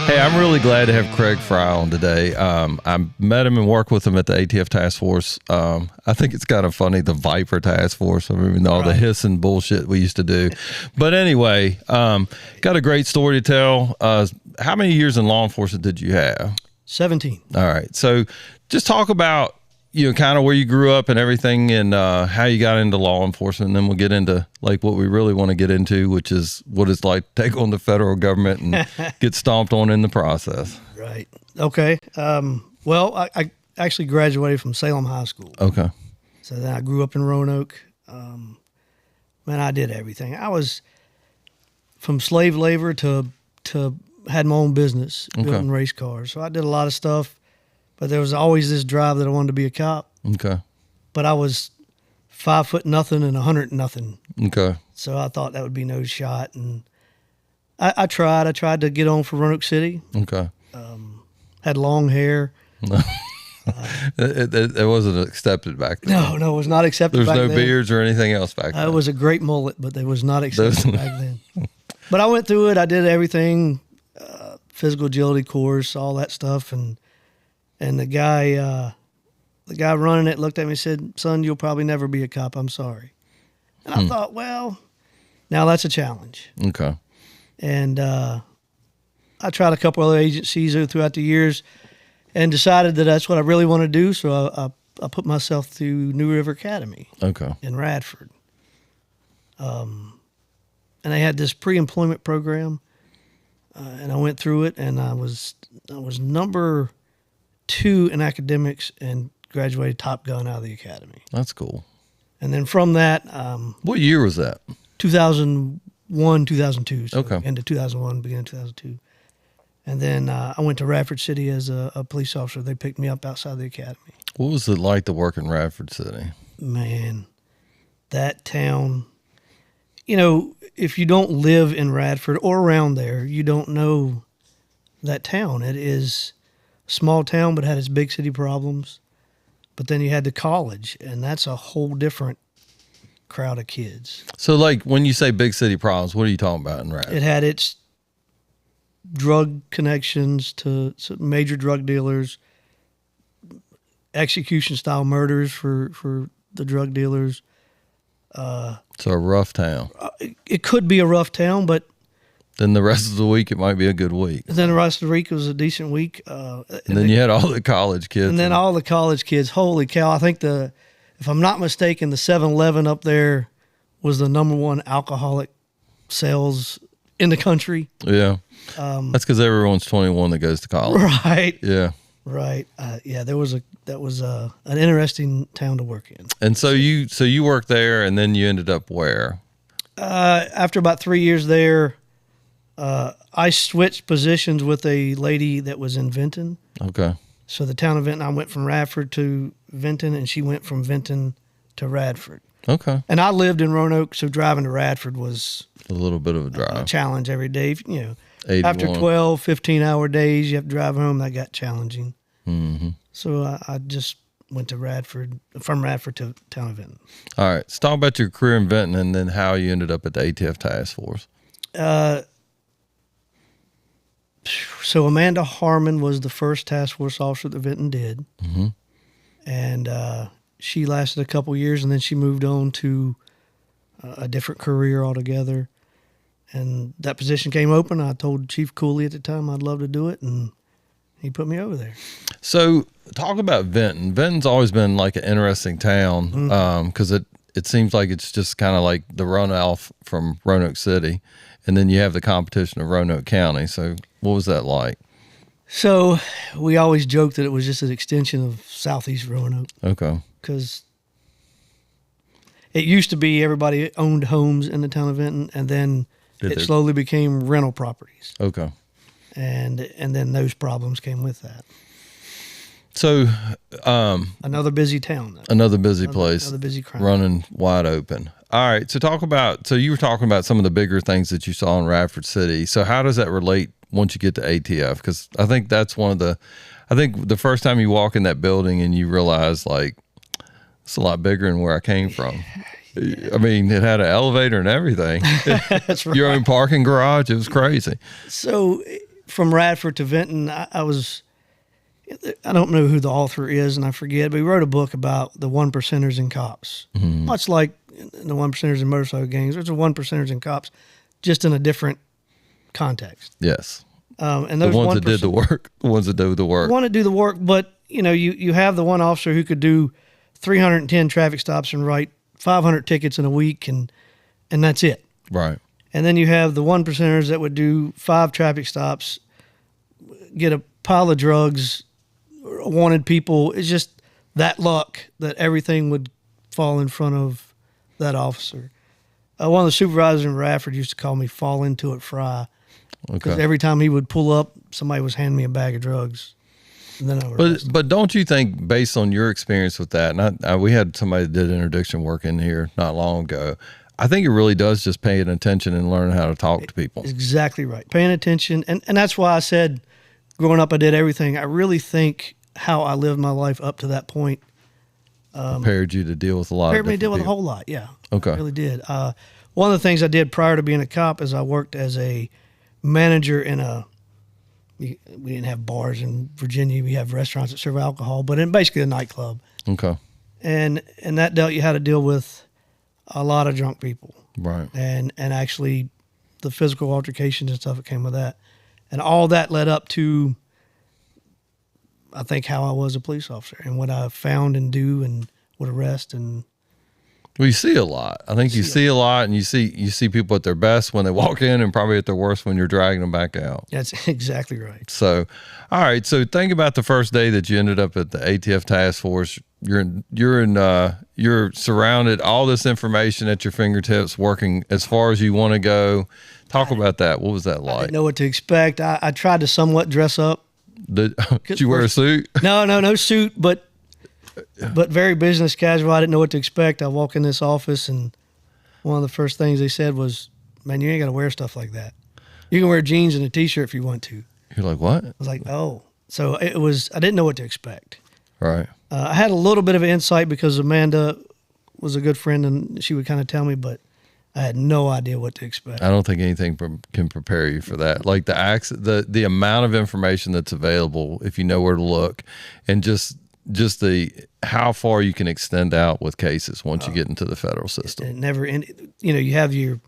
Hey, I'm really glad to have Craig Frye on today. I met him and worked with him at the ATF Task Force. I think it's kind of funny, the Viper Task Force. I mean, all the hissing bullshit we used to do. But anyway, got a great story to tell. How many years in law enforcement did you have? 17. All right. So just talk about, kind of where you grew up and everything, and how you got into law enforcement. And then we'll get into like what we really want to get into, which is what it's like to take on the federal government and get stomped on in the process. Right. Okay. Well, I actually graduated from Salem High School. Okay. So then I grew up in Roanoke. Man, I did everything. I was from slave labor to had my own business, building race cars. So I did a lot of stuff. But there was always this drive that I wanted to be a cop. Okay. But I was 5'0" and 100 nothing. Okay. So I thought that would be no shot. And I tried. I tried to get on for Roanoke City. Okay. Had long hair. It wasn't accepted back then. No, it was not accepted back then. There's no beards or anything else back then. It was a great mullet, but it was not accepted back then. But I went through it. I did everything, physical agility course, all that stuff. And the guy running it looked at me and said, "Son, you'll probably never be a cop. I'm sorry." And I thought, well, now that's a challenge. Okay. And I tried a couple other agencies throughout the years and decided that that's what I really want to do. So I put myself through New River Academy in Radford. And they had this pre-employment program, and I went through it, and I was number 2 in academics and graduated top gun out of the academy. That's cool. And then from that, what year was that? 2001, 2002. So Okay. Into 2001, beginning of 2002. And then I went to Radford City as a police officer. They picked me up outside the academy. What was it like to work in Radford City? Man, that town, if you don't live in Radford or around there, you don't know that town. It is small town, but had its big city problems. But then you had the college, and that's a whole different crowd of kids. So, like, when you say big city problems, what are you talking about in Radford? It had its drug connections to some major drug dealers, execution-style murders for the drug dealers. So a rough town. It could be a rough town, but Then the rest of the week, it might be a good week. then the rest of the week was a decent week. And then you had all the college kids. And then all the college kids. Holy cow. I think if I'm not mistaken, the 7-Eleven up there was the number 1 alcoholic sales in the country. Yeah. That's because everyone's 21 that goes to college. Right. Yeah. Right. Yeah, that was an interesting town to work in. And so you worked there, and then you ended up where? After about 3 years there, I switched positions with a lady that was in Vinton. Okay. So the town of Vinton, I went from Radford to Vinton, and she went from Vinton to Radford. Okay. And I lived in Roanoke, so driving to Radford was A little bit of a drive. a challenge every day. 81. After 12, 15-hour days, you have to drive home. That got challenging. Mm-hmm. So I just went to from Radford to town of Vinton. All right. So talk about your career in Vinton and then how you ended up at the ATF Task Force. So Amanda Harmon was the first task force officer that Vinton did. Mm-hmm. And she lasted a couple years, and then she moved on to a different career altogether. And that position came open. I told Chief Cooley at the time I'd love to do it, and he put me over there. So talk about Vinton. Vinton's always been like an interesting town because it seems like it's just kind of like the runoff from Roanoke City, and then you have the competition of Roanoke County. So what was that like? So we always joked that it was just an extension of Southeast Roanoke. Okay. Because it used to be everybody owned homes in the town of Vinton, and then it slowly became rental properties. Okay. And then those problems came with that. So another busy town, though. Another busy place. Another busy crime. Running wide open. All right. So you were talking about some of the bigger things that you saw in Radford City. So how does that relate once you get to ATF? Because I think that's I think the first time you walk in that building and you realize, like, it's a lot bigger than where I came from. Yeah. I mean, it had an elevator and everything. That's right. Your own parking garage. It was crazy. So from Radford to Vinton, I don't know who the author is, and I forget, but he wrote a book about the one percenters in cops. Mm-hmm. Much like the one percenters in motorcycle gangs, there's the one percenters in cops, just in a different context. Yes. And those the ones that did the work, the ones that do the work. Want to do the work, but you have the one officer who could do 310 traffic stops and write 500 tickets in a week, and that's it. Right. And then you have the one percenters that would do 5 traffic stops, get a pile of drugs, wanted people. It's just that luck that everything would fall in front of that officer. One of the supervisors in Radford used to call me "Fall Into It Frye," because every time he would pull up, somebody was handing me a bag of drugs. And then but don't you think, based on your experience with that, and we had somebody that did interdiction work in here not long ago, I think it really does just paying attention and learning how to talk to people. Exactly right. Paying attention. And that's why I said growing up I did everything. I really think how I lived my life up to that point prepared you to deal with a lot of different people. Prepared me to deal with a whole lot, yeah. Okay. I really did. One of the things I did prior to being a cop is I worked as a manager in we didn't have bars in Virginia. We have restaurants that serve alcohol, but in basically a nightclub. Okay. And that dealt you how to deal with a lot of drunk people. Right. And actually the physical altercations and stuff that came with that. And all that led up to, I think, how I was a police officer and what I found and do and would arrest. And well, you see a lot. I think you see a lot, and you see people at their best when they walk in, and probably at their worst when you're dragging them back out. That's exactly right. So, all right. So think about the first day that you ended up at the ATF task force. You're surrounded, all this information at your fingertips, working as far as you want to go. Talk about that. What was that like? I didn't know what to expect. I tried to somewhat dress up. Did you wear a suit? No suit, but very business casual. I didn't know what to expect. I walk in this office, and one of the first things they said was, "Man, you ain't got to wear stuff like that. You can wear jeans and a T-shirt if you want to." You're like, what? I was like, oh. So I didn't know what to expect. Right. I had a little bit of insight because Amanda was a good friend, and she would kind of tell me, but I had no idea what to expect. I don't think anything can prepare you for that. Like the amount of information that's available, if you know where to look, and just the how far you can extend out with cases once you get into the federal system. It never ended. You have the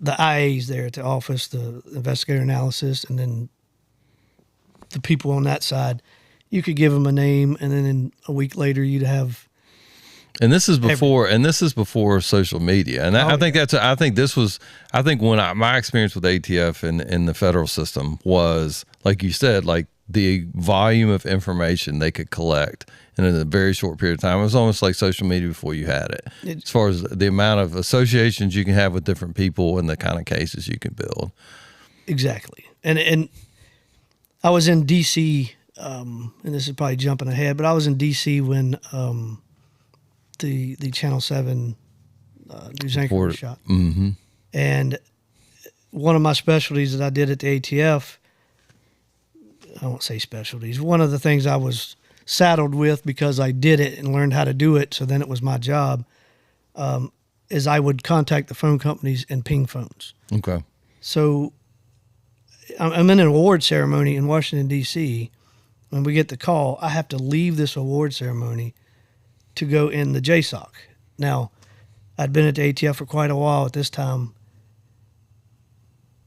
IAs there at the office, the investigator analysis, and then the people on that side. You could give them a name, and then a week later you'd have. And this is before social media, and I think when my experience with ATF in the federal system was, like you said, like the volume of information they could collect in a very short period of time. It was almost like social media before you had it, as far as the amount of associations you can have with different people and the kind of cases you can build. Exactly. And I was in D.C., and this is probably jumping ahead, but I was in D.C. when the Channel 7 news anchor was shot. Mm-hmm. And one of my specialties that I did at the ATF, I won't say specialties, one of the things I was saddled with because I did it and learned how to do it, so then it was my job, is I would contact the phone companies and ping phones. Okay. So I'm in an award ceremony in Washington, D.C. When we get the call, I have to leave this award ceremony to go in the JSOC. Now, I'd been at the ATF for quite a while at this time,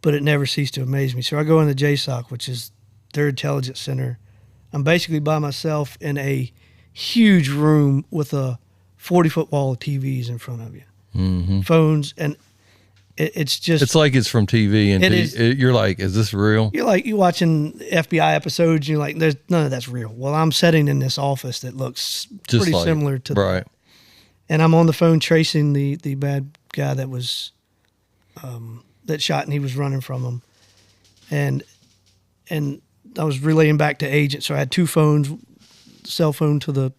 but it never ceased to amaze me. So I go in the JSOC, which is their intelligence center. I'm basically by myself in a huge room with a 40-foot wall of TVs in front of you, phones, and it's just... It's like it's from TV, and you're like, is this real? You're like, you're watching FBI episodes, and you're like, there's none of that's real. Well, I'm sitting in this office that looks just pretty similar to right. And I'm on the phone tracing the bad guy that was that shot, and he was running from him. And I was relaying back to agents, so I had 2 phones, cell phone to the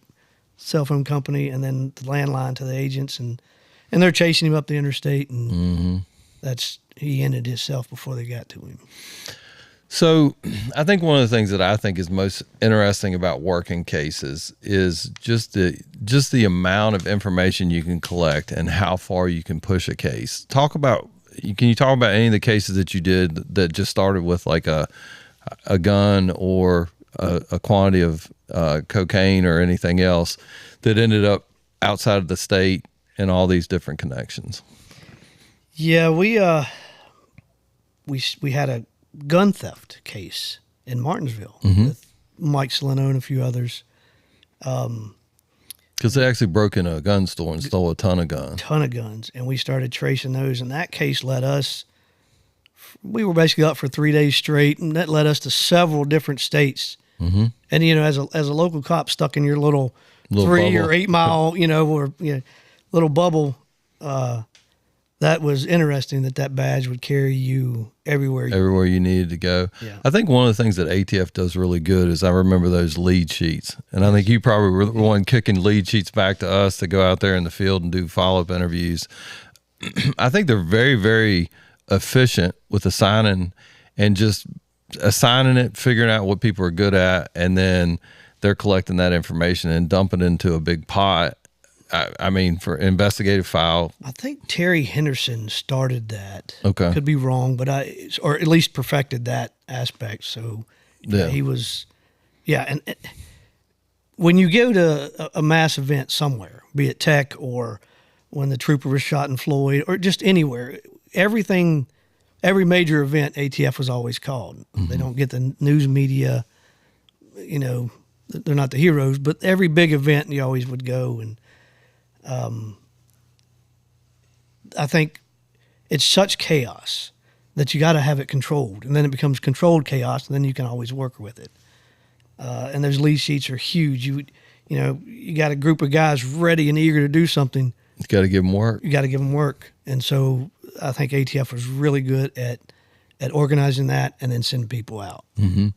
cell phone company, and then the landline to the agents, and they're chasing him up the interstate, and he ended himself before they got to him. So I think one of the things that I think is most interesting about working cases is just the amount of information you can collect and how far you can push a case. Can you talk about any of the cases that you did that just started with like a a gun or a quantity of cocaine or anything else that ended up outside of the state and all these different connections. Yeah, we had a gun theft case in Martinsville with Mike Soleno and a few others. Because they actually broke in a gun store and stole a ton of guns. And we started tracing those. And that case led us, we were basically up for 3 days straight, and that led us to several different states. Mm-hmm. And, as a local cop stuck in your little 3 bubble. Or 8 mile, or little bubble, that was interesting that badge would carry you everywhere you needed to go. Yeah. I think one of the things that ATF does really good is I remember those lead sheets. And I think you probably were the one kicking lead sheets back to us to go out there in the field and do follow-up interviews. I think they're very, very efficient with assigning it, figuring out what people are good at, and then they're collecting that information and dumping it into a big pot. I mean, for investigative file. I think Terry Henderson started that. Okay. Could be wrong, but or at least perfected that aspect. So he was, and when you go to a mass event somewhere, be it Tech or when the trooper was shot in Floyd or just anywhere, every major event, ATF was always called. Mm-hmm. They don't get the news media, they're not the heroes, but every big event you always would go. And I think it's such chaos that you got to have it controlled, and then it becomes controlled chaos, and then you can always work with it. And those lead sheets are huge. You got a group of guys ready and eager to do something. You got to give them work. And so I think ATF was really good at organizing that and then sending people out. Mm-hmm.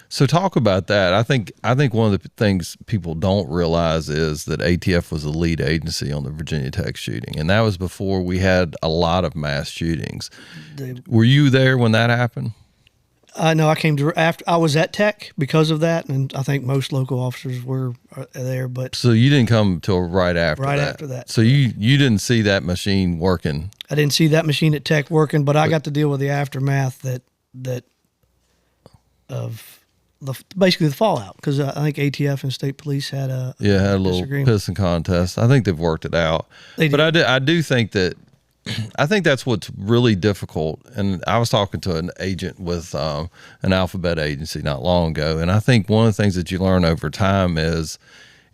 So talk about that. I think one of the things people don't realize is that ATF was the lead agency on the Virginia Tech shooting, and that was before we had a lot of mass shootings. Were you there when that happened? No, I came to after. I was at Tech because of that, and I think most local officers were there. But so you didn't come till right after that. Right after that. So you didn't see that machine working. I didn't see that machine at Tech working, but I got to deal with the aftermath of basically the fallout, because I think ATF and state police had a little pissing contest. I think they've worked it out. But I do think that. I think that's what's really difficult. And I was talking to an agent with an alphabet agency not long ago, and I think one of the things that you learn over time is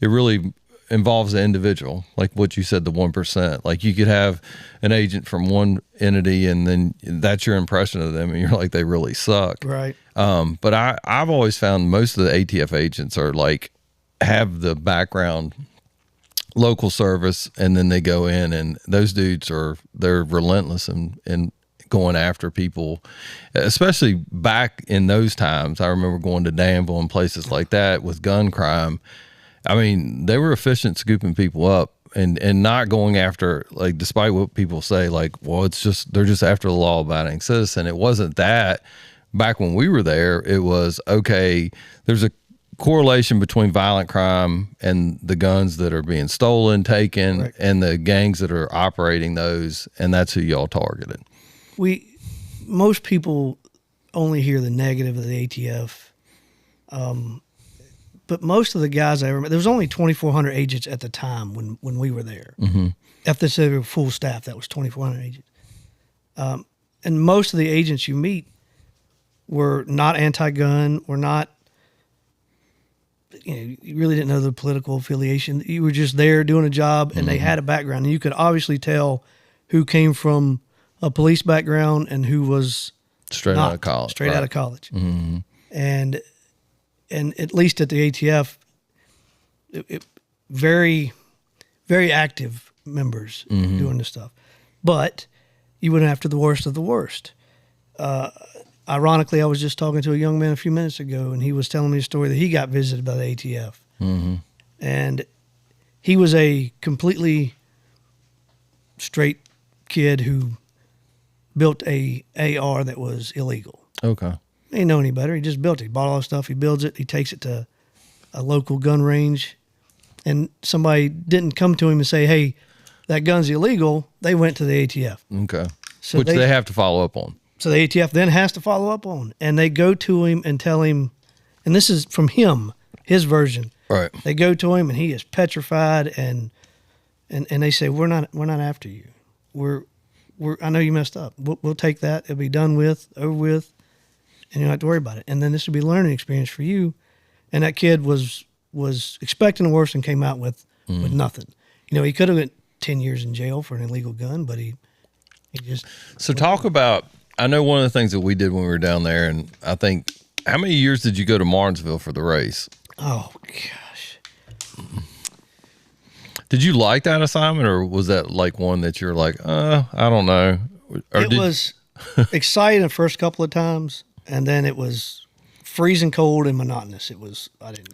it really involves the individual, like what you said, the 1%. Like you could have an agent from one entity, and then that's your impression of them, and you're like, they really suck. Right. But I've always found most of the ATF agents are like have the background local service, and then they go in, and those dudes they're relentless in going after people, especially back in those times. I remember going to Danville and places like that with gun crime. I mean, they were efficient scooping people up and not going after, like, despite what people say, like, well, they're just after the law-abiding citizen. It wasn't that. Back when we were there, it was, okay, there's a correlation between violent crime and the guns that are being stolen, taken, right, and the gangs that are operating those, and that's who y'all targeted. Most people only hear the negative of the ATF, but most of the guys I remember, there was only 2,400 agents at the time when we were there. Mm-hmm. If they said they were full staff, that was 2,400 agents. And most of the agents you meet were not anti-gun, were not, you really didn't know the political affiliation. You were just there doing a job, and they had a background. And you could obviously tell who came from a police background and who was straight out of college. Mm-hmm. And at least at the ATF, very, very active members doing this stuff. But you went after the worst of the worst. Ironically, I was just talking to a young man a few minutes ago, and he was telling me a story that he got visited by the ATF. Mm-hmm. And he was a completely straight kid who built a AR that was illegal. Okay. He didn't know any better. He just built it. He bought all the stuff. He builds it. He takes it to a local gun range. And somebody didn't come to him and say, hey, that gun's illegal. They went to the ATF. Okay. So which they have to follow up on. So the ATF then has to follow up on, and they go to him and tell him, and this is from him, his version. Right. They go to him and he is petrified, and they say, we're not after you. I know you messed up. We'll take that. It'll be done with, over with, and you don't have to worry about it. And then this will be a learning experience for you. And that kid was expecting the worst and came out with nothing. He could have went 10 years in jail for an illegal gun, but he just. So talk about. I know one of the things that we did when we were down there, and I think, how many years did you go to Martinsville for the race? Oh, gosh. Did you like that assignment, or was that like one that you're like, I don't know? It was exciting the first couple of times, and then it was freezing cold and monotonous. It was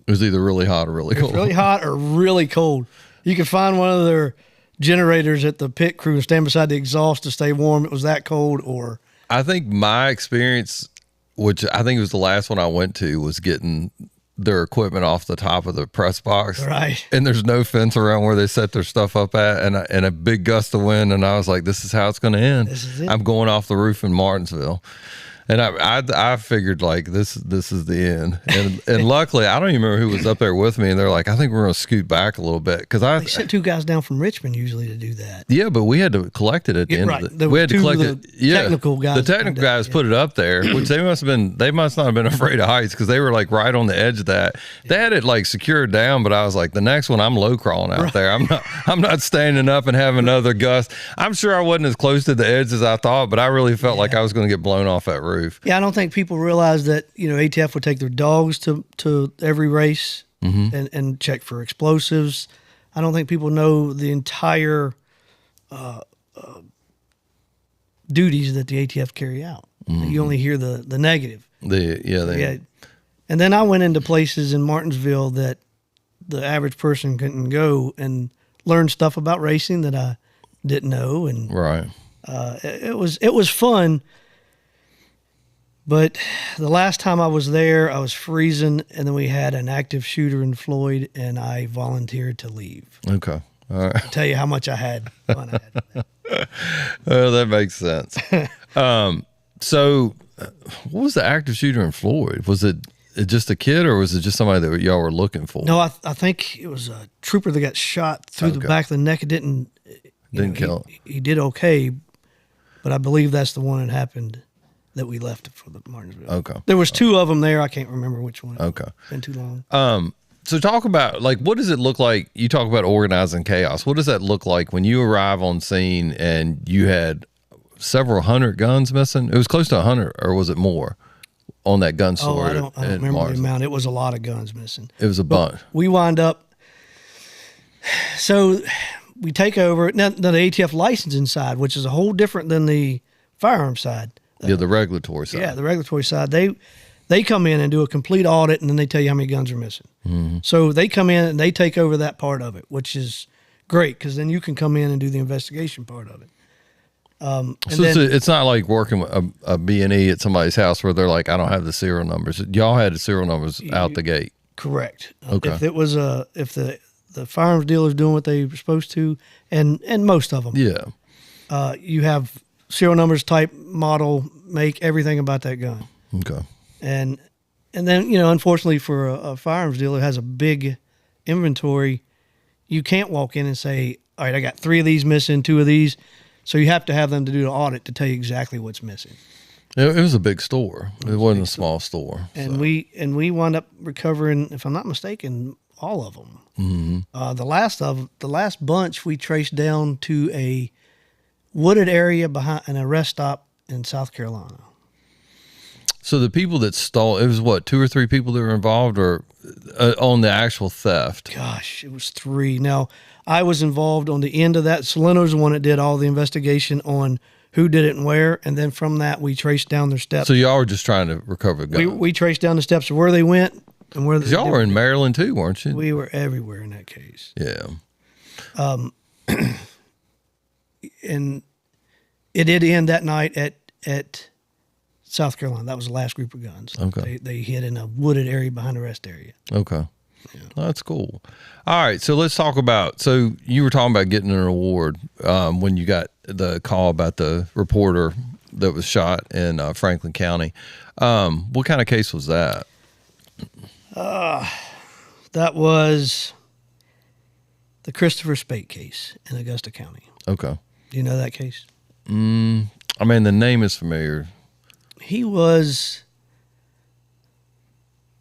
either really hot or really cold. Really hot or really cold. You could find one of their generators at the pit crew and stand beside the exhaust to stay warm. It was that cold, or... I think my experience, which I think was the last one I went to, was getting their equipment off the top of the press box. Right. And there's no fence around where they set their stuff up at, and a big gust of wind. And I was like, this is how it's going to end. This is it. I'm going off the roof in Martinsville. And I figured like this is the end, and luckily I don't even remember who was up there with me, and they're like, I think we're gonna scoot back a little bit because they sent 2 guys down from Richmond usually to do that. Yeah, but we had to collect it at the end. Right. Of the, we had to collect it. Yeah, technical guys. The technical guys put it up there, which they must not have been afraid of heights because they were like right on the edge of that. They had it like secured down, but I was like, the next one I'm low crawling out there. I'm not standing up and having another gust. I'm sure I wasn't as close to the edge as I thought, but I really felt like I was going to get blown off that roof. Yeah, I don't think people realize that ATF would take their dogs to every race and check for explosives. I don't think people know the entire duties that the ATF carry out. You only hear the negative. And then I went into places in Martinsville that the average person couldn't go and learn stuff about racing that I didn't know. And right, it was fun. But the last time I was there, I was freezing, and then we had an active shooter in Floyd, and I volunteered to leave. Okay. All right. I'll tell you how much fun I had with that. Oh, that makes sense. So what was the active shooter in Floyd? Was it just a kid, or was it just somebody that y'all were looking for? No, I think it was a trooper that got shot through the back of the neck. It didn't kill him. He did okay, but I believe that's the one that happened that we left for the Martinsville. Okay. There was 2 of them there. I can't remember which one. Okay. It's been too long. So talk about, like, what does it look like? You talk about organizing chaos. What does that look like when you arrive on scene and you had several hundred guns missing? It was close to 100, or was it more on that gun store? I don't remember the amount. It was a lot of guns missing. It was a bunch. We wind up, so we take over. Now the ATF licensing side, which is a whole different than the firearm side. Yeah, the regulatory side. Yeah, the regulatory side. They come in and do a complete audit, and then they tell you how many guns are missing. Mm-hmm. So they come in and they take over that part of it, which is great because then you can come in and do the investigation part of it. So it's not like working with a B&E at somebody's house where they're like, I don't have the serial numbers. Y'all had the serial numbers out the gate. Correct. Okay. If it was if the firearms dealer's doing what they were supposed to, and most of them. Yeah. You have serial numbers, type, model, make, everything about that gun. Okay. And then, unfortunately for a firearms dealer has a big inventory, you can't walk in and say, all right, I got 3 of these missing, 2 of these. So you have to have them to do the audit to tell you exactly what's missing. It was a big store. It wasn't a small store. And so. we wound up recovering, if I'm not mistaken, all of them. Mm-hmm. The last bunch we traced down to a wooded area behind a rest stop in South Carolina. So the people that stole, it was what, 2 or 3 people that were involved, or on the actual theft? Gosh, it was 3. Now, I was involved on the end of that. Salino's the one that did all the investigation on who did it and where, and then from that we traced down their steps. So y'all were just trying to recover guns. We traced down the steps of where they went and where. Y'all were in Maryland too, weren't you? We were everywhere in that case. Yeah. And it did end that night at South Carolina. That was the last group of guns. Okay. They hid in a wooded area behind the rest area. Okay. Yeah. That's cool. All right. So let's talk about, so you were talking about getting an award when you got the call about the reporter that was shot in Franklin County. What kind of case was that? That was the Christopher Spate case in Augusta County. Okay. Do you know that case? I mean, the name is familiar. He was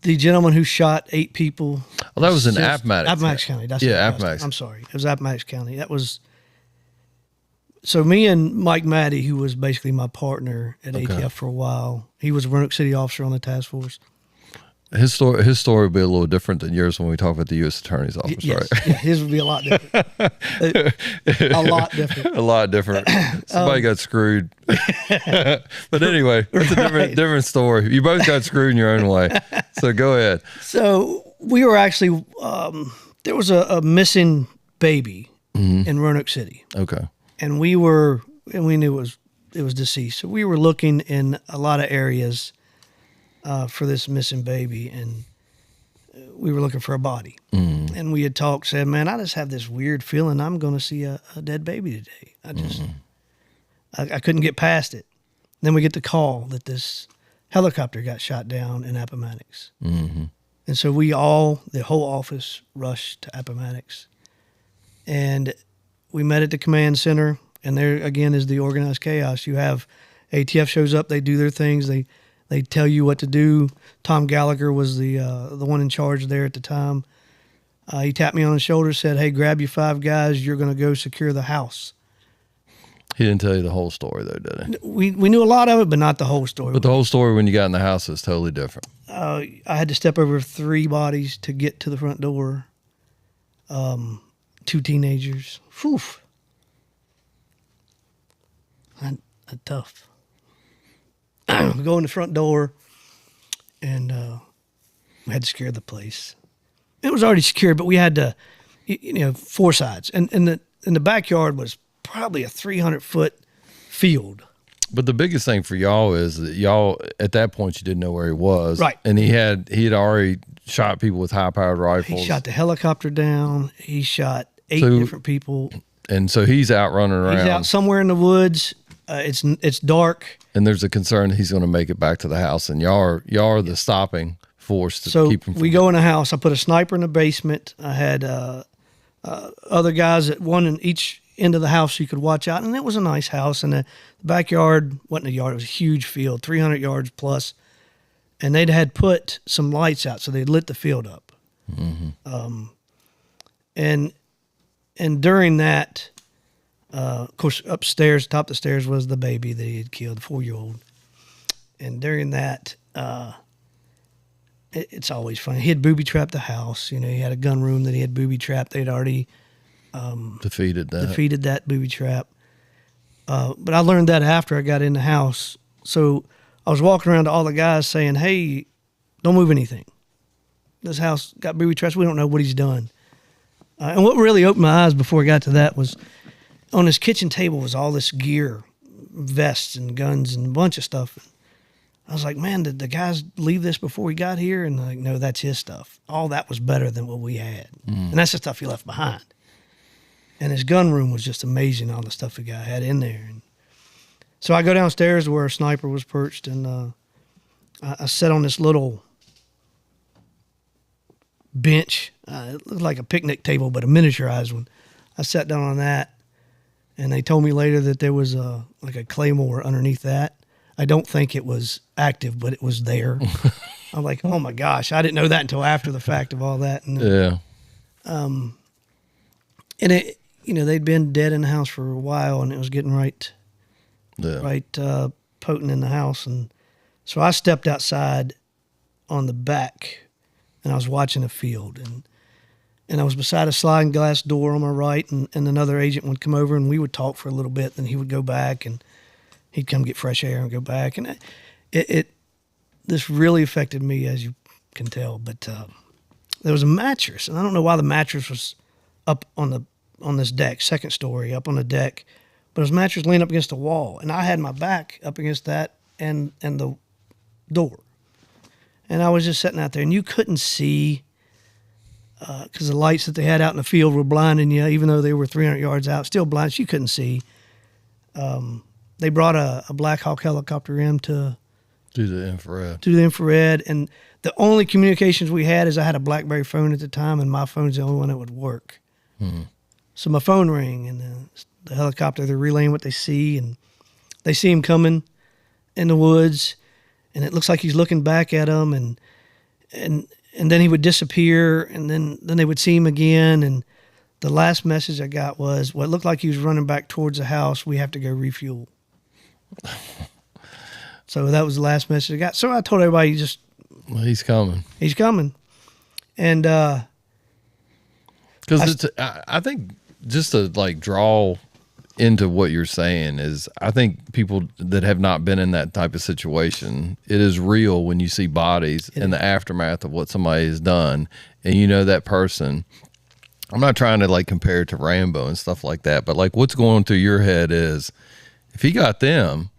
the gentleman who shot 8 people. Well, that was in Appomattox. Appomattox County. That's Appomattox. I'm sorry. It was Appomattox County. That was... So me and Mike Maddy, who was basically my partner at ATF for a while, he was a Roanoke City officer on the task force. His story would be a little different than yours when we talk about the U.S. Attorney's Office, yes. right? Yeah, his would be a lot different. A lot different. A lot different. Somebody got screwed. But anyway, that's a different story. You both got screwed in your own way. So go ahead. So we were actually, there was a missing baby in Roanoke City. Okay. And we knew it was deceased. So we were looking in a lot of areas for this missing baby, and we were looking for a body. And we had talked, said, man, I just have this weird feeling I'm going to see a dead baby today. I couldn't get past it. Then we get the call that this helicopter got shot down in Appomattox. And so the whole office rushed to Appomattox. And we met at the command center, and there again is the organized chaos. You have ATF shows up, they do their things, they tell you what to do. Tom Gallagher was the one in charge there at the time. He tapped me on the shoulder, said, "Hey, grab your 5 guys. You're going to go secure the house." He didn't tell you the whole story, though, did he? We knew a lot of it, but not the whole story. But the whole story when you got in the house is totally different. I had to step over 3 bodies to get to the front door. 2 teenagers. Whew. Tough. We go in the front door, and we had to secure the place. It was already secured, but we had to, 4 sides. And the backyard was probably a 300-foot field. But the biggest thing for y'all is that y'all, at that point, you didn't know where he was. Right. And he had already shot people with high-powered rifles. He shot the helicopter down. He shot 8 different people. And so he's out running around. He's out somewhere in the woods. It's dark. And there's a concern he's going to make it back to the house. And y'all are the stopping force to keep him from... we go in the house. I put a sniper in the basement. I had other guys at one in each end of the house so you could watch out. And it was a nice house. And the backyard wasn't a yard. It was a huge field, 300 yards plus. And they'd had put some lights out, so they lit the field up. And during that, of course, upstairs, top of the stairs was the baby that he had killed, the 4-year-old. And during that, it's always funny. He had booby-trapped the house. He had a gun room that he had booby-trapped. They'd already defeated that booby-trap. But I learned that after I got in the house. So I was walking around to all the guys saying, "Hey, don't move anything. This house got booby-trapped. We don't know what he's done." And what really opened my eyes before I got to that was on his kitchen table was all this gear, vests and guns and a bunch of stuff. I was like, man, did the guys leave this before he got here? And like, no, that's his stuff. All that was better than what we had. And that's the stuff he left behind. And his gun room was just amazing, all the stuff the guy had in there. And so I go downstairs where a sniper was perched, and I sat on this little bench. It looked like a picnic table, but a miniaturized one. I sat down on that, and they told me later that there was like a claymore underneath that. I don't think it was active, but it was there. I'm like, oh my gosh, I didn't know that until after the fact of all that. And, yeah. And it, they'd been dead in the house for a while, and it was getting right potent in the house. And so I stepped outside on the back, and I was watching a field, and I was beside a sliding glass door on my right, and another agent would come over, and we would talk for a little bit, then he would go back, and he'd come get fresh air and go back. And this really affected me, as you can tell. But there was a mattress, and I don't know why the mattress was up on this deck, second story, up on the deck. But it was a mattress laying up against the wall, and I had my back up against that and the door. And I was just sitting out there, and you couldn't see because the lights that they had out in the field were blinding you, even though they were 300 yards out, still blind. You couldn't see. they brought a Black Hawk helicopter in to do the infrared. And the only communications we had is I had a BlackBerry phone at the time, and my phone's the only one that would work. Mm-hmm. So my phone rang, and the helicopter, they're relaying what they see, and they see him coming in the woods, and it looks like he's looking back at them, and then he would disappear, and then they would see him again. And the last message I got was, well, it looked like he was running back towards the house. We have to go refuel. So that was the last message I got. So I told everybody, he's coming. He's coming. And because I think just to like draw into what you're saying is, I think people that have not been in that type of situation, it is real when you see bodies in the aftermath of what somebody has done, and you know that person. I'm not trying to like compare it to Rambo and stuff like that, but like what's going through your head is, if he got them,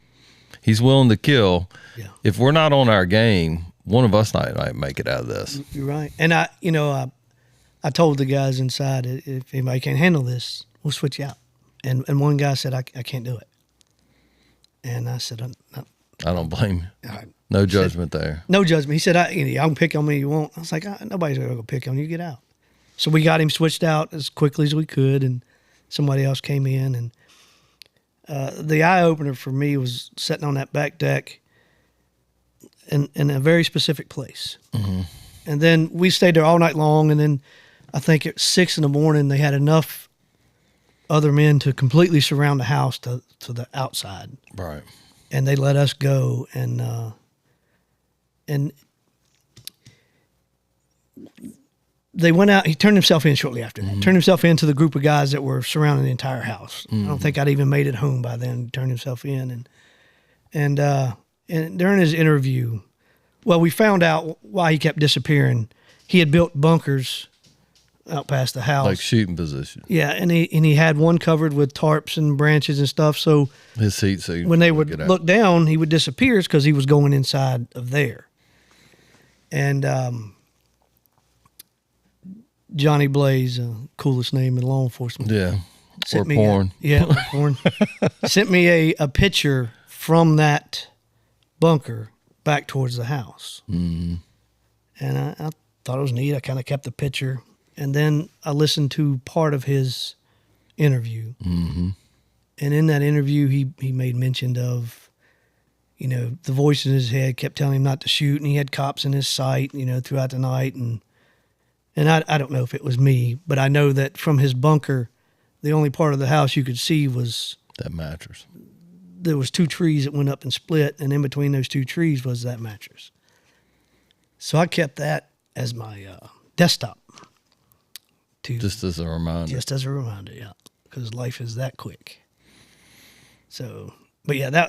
he's willing to kill. Yeah. If we're not on our game, one of us might make it out of this. You're right. And I told the guys inside, if anybody can't handle this, we'll switch you out. And one guy said, I can't do it. And I said, no. I don't blame you. No judgment there. No judgment. He said, I can pick on me you won't. I was like, nobody's going to go pick on you. Get out. So we got him switched out as quickly as we could, and somebody else came in. And the eye-opener for me was sitting on that back deck in a very specific place. Mm-hmm. And then we stayed there all night long, and then I think at 6 a.m. they had enough other men to completely surround the house to the outside. Right. And they let us go, and they went out. He turned himself in shortly after that. Mm-hmm. Turned himself into the group of guys that were surrounding the entire house. Mm-hmm. I don't think I'd even made it home by then. He turned himself in, and during his interview, well, we found out why he kept disappearing. He had built bunkers out past the house, like shooting position. Yeah, and he had one covered with tarps and branches and stuff. So his seat, so when they would look down, he would disappear because he was going inside of there. And Johnny Blaze, coolest name in law enforcement. Yeah, or porn. Porn. Sent me a picture from that bunker back towards the house. Mm-hmm. And I thought it was neat. I kind of kept the picture. And then I listened to part of his interview. Mm-hmm. And in that interview, he made mention of, the voice in his head kept telling him not to shoot, and he had cops in his sight, throughout the night. And I don't know if it was me, but I know that from his bunker, the only part of the house you could see was that mattress. There was 2 trees that went up and split, and in between those 2 trees was that mattress. So I kept that as my desktop. Just as a reminder. Just as a reminder, yeah. Because life is that quick. So, but yeah,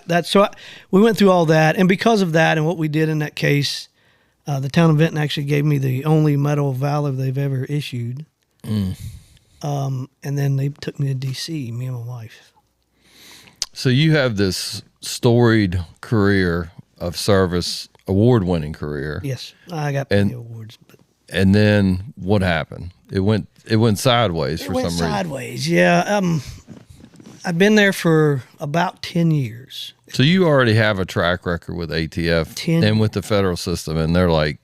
we went through all that. And because of that and what we did in that case, the town of Benton actually gave me the only Medal of Valor they've ever issued. Mm. And then they took me to D.C., me and my wife. So you have this storied career of service, award-winning career. Yes, I got plenty of awards. And then what happened? It went sideways for some reason. Sideways, yeah. I've been there for about 10 years. So you already have a track record with ATF and with the federal system, and they're like,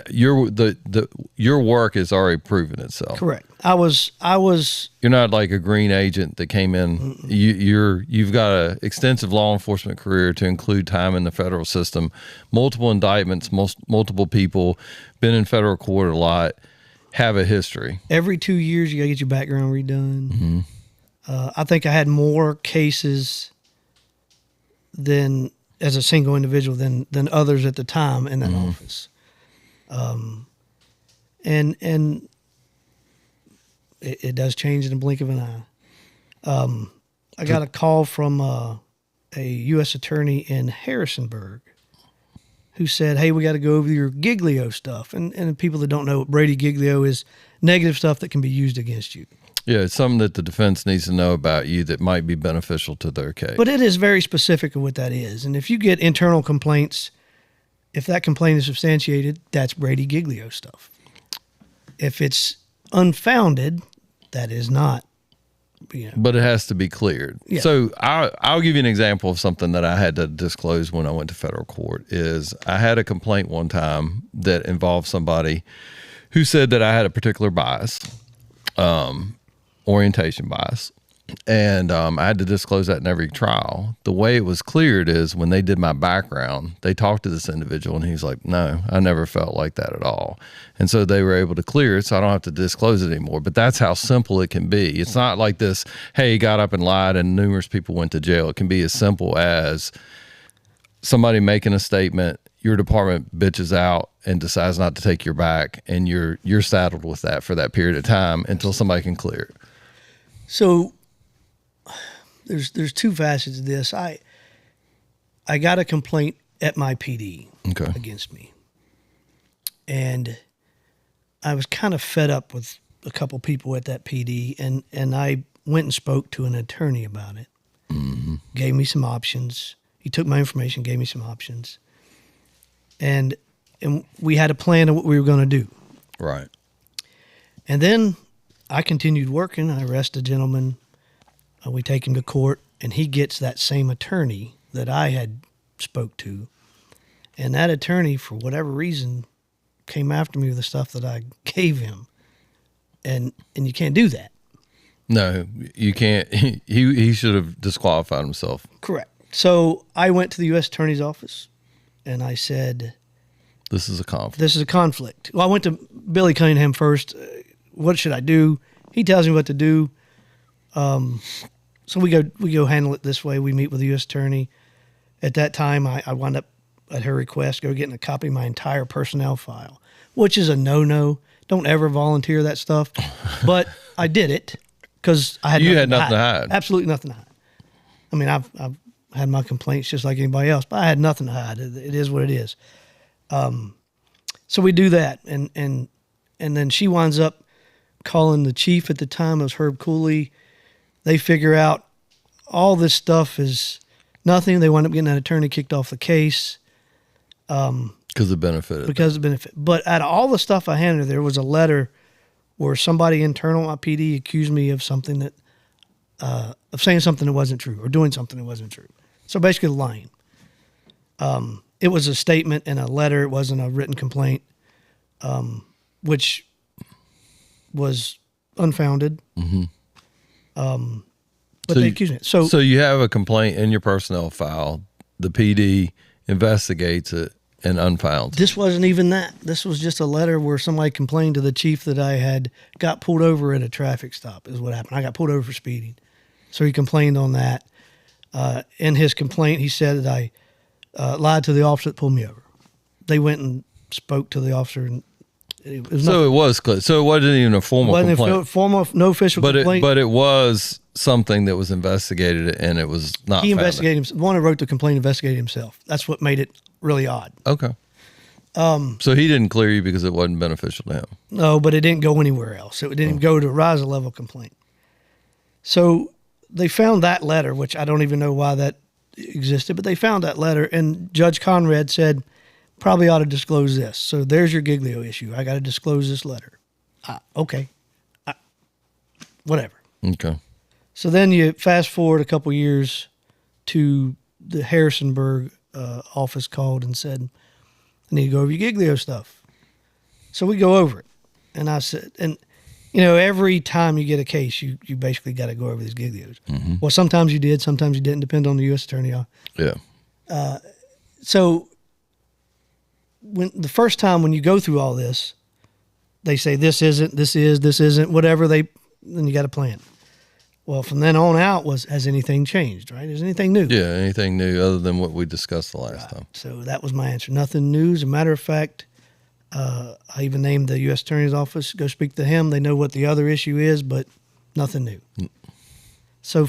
your work has already proven itself. Correct. I was. You're not like a green agent that came in. You've got an extensive law enforcement career to include time in the federal system, multiple indictments, multiple people, been in federal court a lot, have a history. Every 2 years, you got to get your background redone. Mm-hmm. I think I had more cases than as a single individual than others at the time in that office. And it does change in the blink of an eye. I got a call from a U.S. attorney in Harrisonburg who said, hey, we got to go over your Giglio stuff. And people that don't know what Brady-Giglio is, negative stuff that can be used against you. Yeah, it's something that the defense needs to know about you that might be beneficial to their case. But it is very specific of what that is. And if you get internal complaints, if that complaint is substantiated, that's Brady-Giglio stuff. If it's unfounded, that is not But it has to be cleared. Yeah. So I'll give you an example of something that I had to disclose when I went to federal court. Is I had a complaint one time that involved somebody who said that I had a particular bias, orientation bias. And I had to disclose that in every trial. The way it was cleared is when they did my background, they talked to this individual and he's like, no, I never felt like that at all. And so they were able to clear it, so I don't have to disclose it anymore. But that's how simple it can be. It's not like this, hey, he got up and lied and numerous people went to jail. It can be as simple as somebody making a statement, your department bitches out and decides not to take your back, and you're saddled with that for that period of time until somebody can clear it. So there's two facets of this. I got a complaint at my PD against me. And I was kind of fed up with a couple people at that PD, and I went and spoke to an attorney about it. Mm-hmm. Gave me some options. He took my information, gave me some options. And we had a plan of what we were going to do. Right. And then I continued working. I arrest a gentleman. We take him to court, and he gets that same attorney that I had spoke to. And that attorney, for whatever reason, came after me with the stuff that I gave him. And you can't do that. No, you can't. He should have disqualified himself. Correct. So I went to the U.S. Attorney's office, and I said, this is a conflict. This is a conflict. Well, I went to Billy Cunningham first. What should I do? He tells me what to do. So we go handle it this way. We meet with the U.S. Attorney. At that time, I wound up, at her request, getting a copy of my entire personnel file, which is a no-no. Don't ever volunteer that stuff. But I did it because I had nothing to hide. Absolutely nothing to hide. I mean, I've had my complaints just like anybody else, but I had nothing to hide. It is what it is. So we do that, and then she winds up calling the chief at the time. It was Herb Cooley. They figure out all this stuff is nothing. They wind up getting an attorney kicked off the case. Because of benefit. Because of benefit. But out of all the stuff I handed her, there was a letter where somebody internal at my PD accused me of something that, of saying something that wasn't true or doing something that wasn't true. So basically lying. It was a statement and a letter. It wasn't a written complaint, which was unfounded. Mm-hmm. But they accused me. So you have a complaint in your personnel file. The PD investigates it and unfounds. This wasn't even that. This was just a letter where somebody complained to the chief that I had got pulled over at a traffic stop is what happened. I got pulled over for speeding. So he complained on that. In his complaint, he said that I lied to the officer that pulled me over. They went and spoke to the officer, and it was so it was clear. So it wasn't even a formal complaint. No official complaint. But it was something that was investigated, and it was not. He investigated. The one who wrote the complaint investigated himself. That's what made it really odd. Okay. So he didn't clear you because it wasn't beneficial to him. No, but it didn't go anywhere else. It didn't go to rise a level complaint. So they found that letter, which I don't even know why that existed, but they found that letter, and Judge Conrad said, probably ought to disclose this. So there's your Giglio issue. I got to disclose this letter. Okay. Whatever. Okay. So then you fast forward a couple years to the Harrisonburg office called and said, I need to go over your Giglio stuff. So we go over it. And I said, and every time you get a case, you basically got to go over these Giglios. Mm-hmm. Well, sometimes you did, sometimes you didn't, depend on the U.S. attorney. Yeah. So when the first time when you go through all this, they say this isn't, whatever then you got a plan. Well, from then on out has anything changed, right? Is anything new? Yeah, anything new other than what we discussed the last time. So that was my answer. Nothing new. As a matter of fact, I even named the U.S. Attorney's Office. Go speak to him. They know what the other issue is, but nothing new. So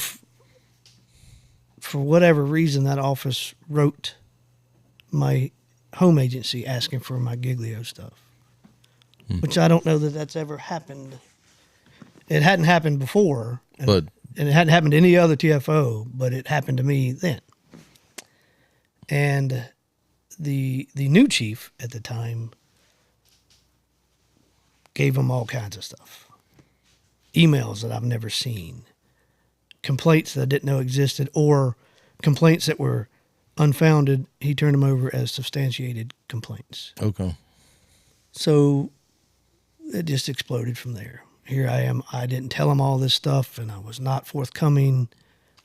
for whatever reason, that office wrote my home agency asking for my Giglio stuff, which I don't know that that's ever happened. It hadn't happened before, and it hadn't happened to any other TFO, but it happened to me then. And the new chief at the time gave them all kinds of stuff, emails that I've never seen, complaints that I didn't know existed or complaints that were unfounded, he turned them over as substantiated complaints. Okay. So it just exploded from there. Here I am. I didn't tell him all this stuff, and I was not forthcoming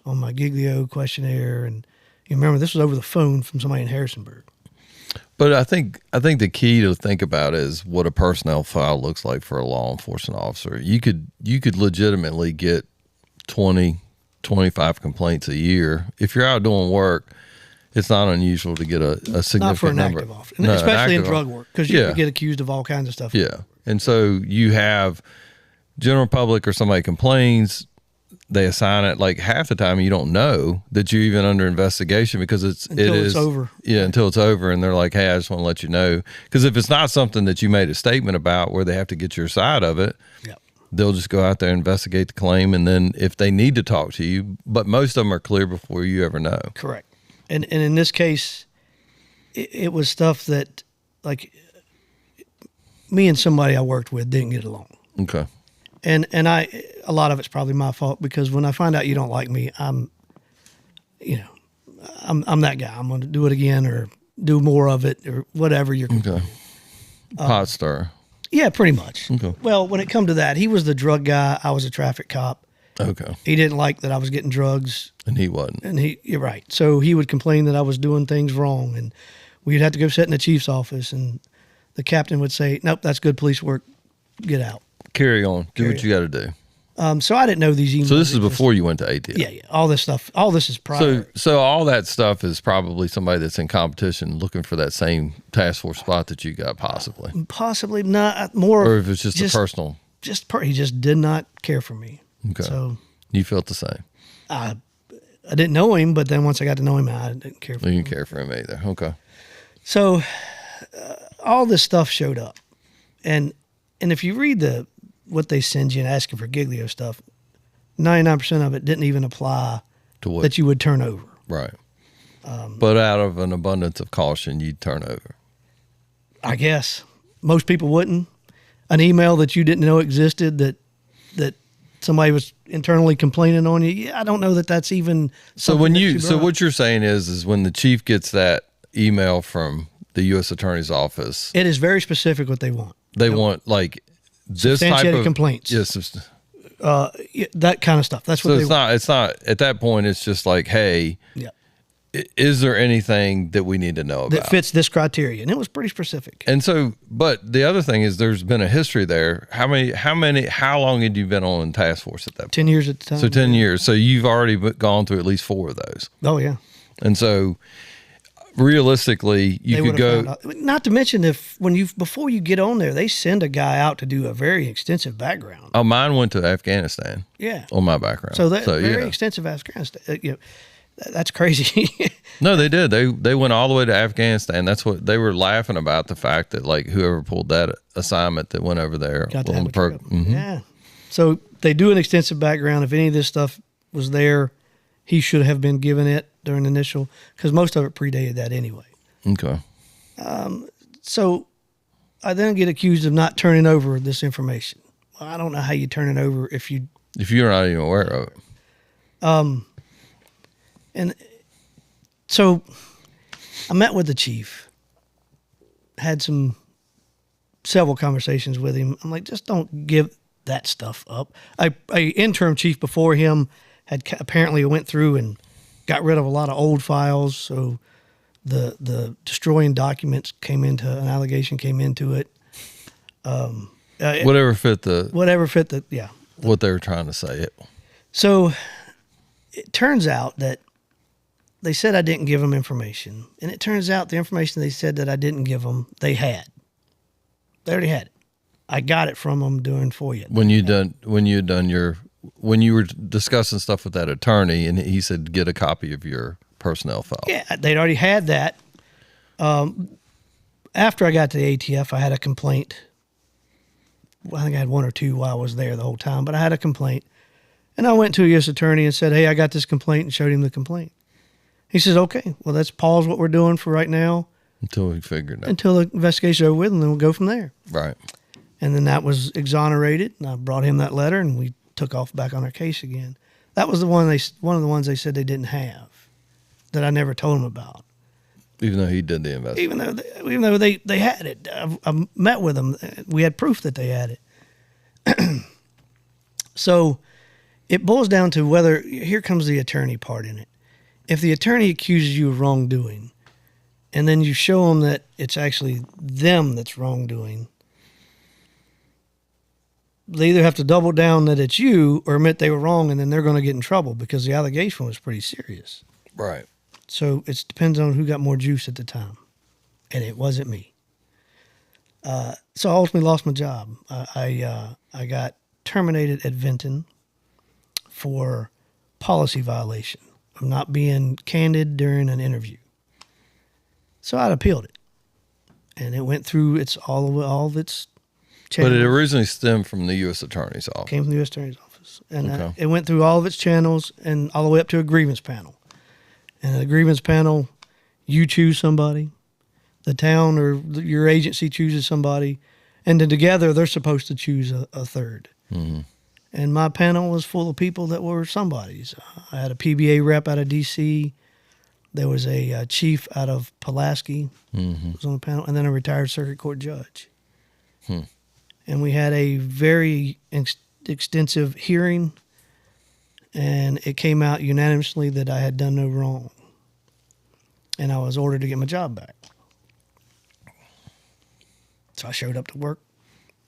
on my Giglio questionnaire. And you remember, this was over the phone from somebody in Harrisonburg. But I think the key to think about is what a personnel file looks like for a law enforcement officer. You could legitimately get 20, 25 complaints a year. If you're out doing work, it's not unusual to get a significant not for an number. Active officer, no, especially in drug work, because you can get accused of all kinds of stuff. Yeah, and so you have general public or somebody complains, they assign it. Like half the time you don't know that you're even under investigation because until it's over. Yeah, until it's over, and they're like, "Hey, I just want to let you know." Because if it's not something that you made a statement about, where they have to get your side of it, they'll just go out there and investigate the claim, and then if they need to talk to you, but most of them are clear before you ever know. Correct. And in this case, it was stuff that, like, me and somebody I worked with didn't get along. Okay. And a lot of it's probably my fault, because when I find out you don't like me, I'm that guy. I'm going to do it again or do more of it or whatever you're going to do. Pot stir. Yeah, pretty much. Okay. Well, when it come to that, he was the drug guy. I was a traffic cop. Okay. He didn't like that I was getting drugs. And he wasn't. And you're right. So he would complain that I was doing things wrong, and we'd have to go sit in the chief's office, and the captain would say, "Nope, that's good police work. Get out. Carry on. Do what you got to do." So I didn't know these emails. So this is before you went to ATF. Yeah. All this stuff. All this is prior. So all that stuff is probably somebody that's in competition looking for that same task force spot that you got, possibly. Possibly not more. Or if it's just a personal. He just did not care for me. Okay. So you felt the same. I didn't know him, but then once I got to know him, I didn't care for him. You didn't care for him either. Okay. So all this stuff showed up, and if you read what they send you and ask you for Giglio stuff, 99% of it didn't even apply to what that you would turn over. Right. But out of an abundance of caution, you'd turn over. I guess most people wouldn't. An email that you didn't know existed that somebody was internally complaining on you. Yeah, I don't know that that's even. So when what you're saying is when the chief gets that email from the U.S. Attorney's Office, it is very specific what they want. They want like this type of complaints. Yes. That kind of stuff. That's what it's not at that point. It's just like, hey, is there anything that we need to know about that fits this criteria? And it was pretty specific. And so, but the other thing is, there's been a history there. How long had you been on task force at that point? 10 years at the time. So 10 years. So you've already gone through at least 4 of those. Oh yeah. And so, realistically, you could go. Not to mention, before you get on there, they send a guy out to do a very extensive background. Oh, mine went to Afghanistan. Yeah. On my background. So very extensive Afghanistan. That's crazy. No, they did. They went all the way to Afghanistan. That's what they were laughing about, the fact that like whoever pulled that assignment that went over there got to on have the perk. Mm-hmm. Yeah. So they do an extensive background. If any of this stuff was there, he should have been given it during the initial, because most of it predated that anyway. Okay. So I then get accused of not turning over this information. Well, I don't know how you turn it over if you're not even aware of it. And so I met with the chief, had several conversations with him. I'm like, just don't give that stuff up. A interim chief before him had apparently went through and got rid of a lot of old files. So the destroying documents an allegation came into it. Whatever fit what they were trying to say. So it turns out that they said I didn't give them information, and it turns out the information they said that I didn't give them, they had. They already had it. I got it from them doing FOIA. When you were discussing stuff with that attorney, and he said, get a copy of your personnel file. Yeah, they'd already had that. After I got to the ATF, I had a complaint. Well, I think I had 1 or 2 while I was there the whole time, but I had a complaint. And I went to a U.S. attorney and said, hey, I got this complaint, and showed him the complaint. He says, okay, well, let's pause what we're doing for right now. Until we figure it out. Until the investigation's over with, and then we'll go from there. Right. And then that was exonerated, and I brought him that letter, and we took off back on our case again. That was one of the ones they said they didn't have, that I never told them about. Even though he did the investigation. Even though they had it. I met with them. We had proof that they had it. So it boils down to whether, here comes the attorney part in it. If the attorney accuses you of wrongdoing, and then you show them that it's actually them that's wrongdoing, they either have to double down that it's you or admit they were wrong, and then they're going to get in trouble because the allegation was pretty serious. Right. So it depends on who got more juice at the time, and it wasn't me. So I ultimately lost my job. I got terminated at Vinton for policy violation of not being candid during an interview. So I appealed it, and it went through all of its channels. But it originally stemmed from the U.S. Attorney's Office. Came from the U.S. Attorney's Office, and it went through all of its channels and all the way up to a grievance panel. And the grievance panel, you choose somebody, the town or your agency chooses somebody, and then together they're supposed to choose a third. Mm-hmm. And my panel was full of people that were somebodies. I had a PBA rep out of D.C., there was a chief out of Pulaski was on the panel, and then a retired circuit court judge. And we had a very extensive hearing, and it came out unanimously that I had done no wrong. And I was ordered to get my job back. So I showed up to work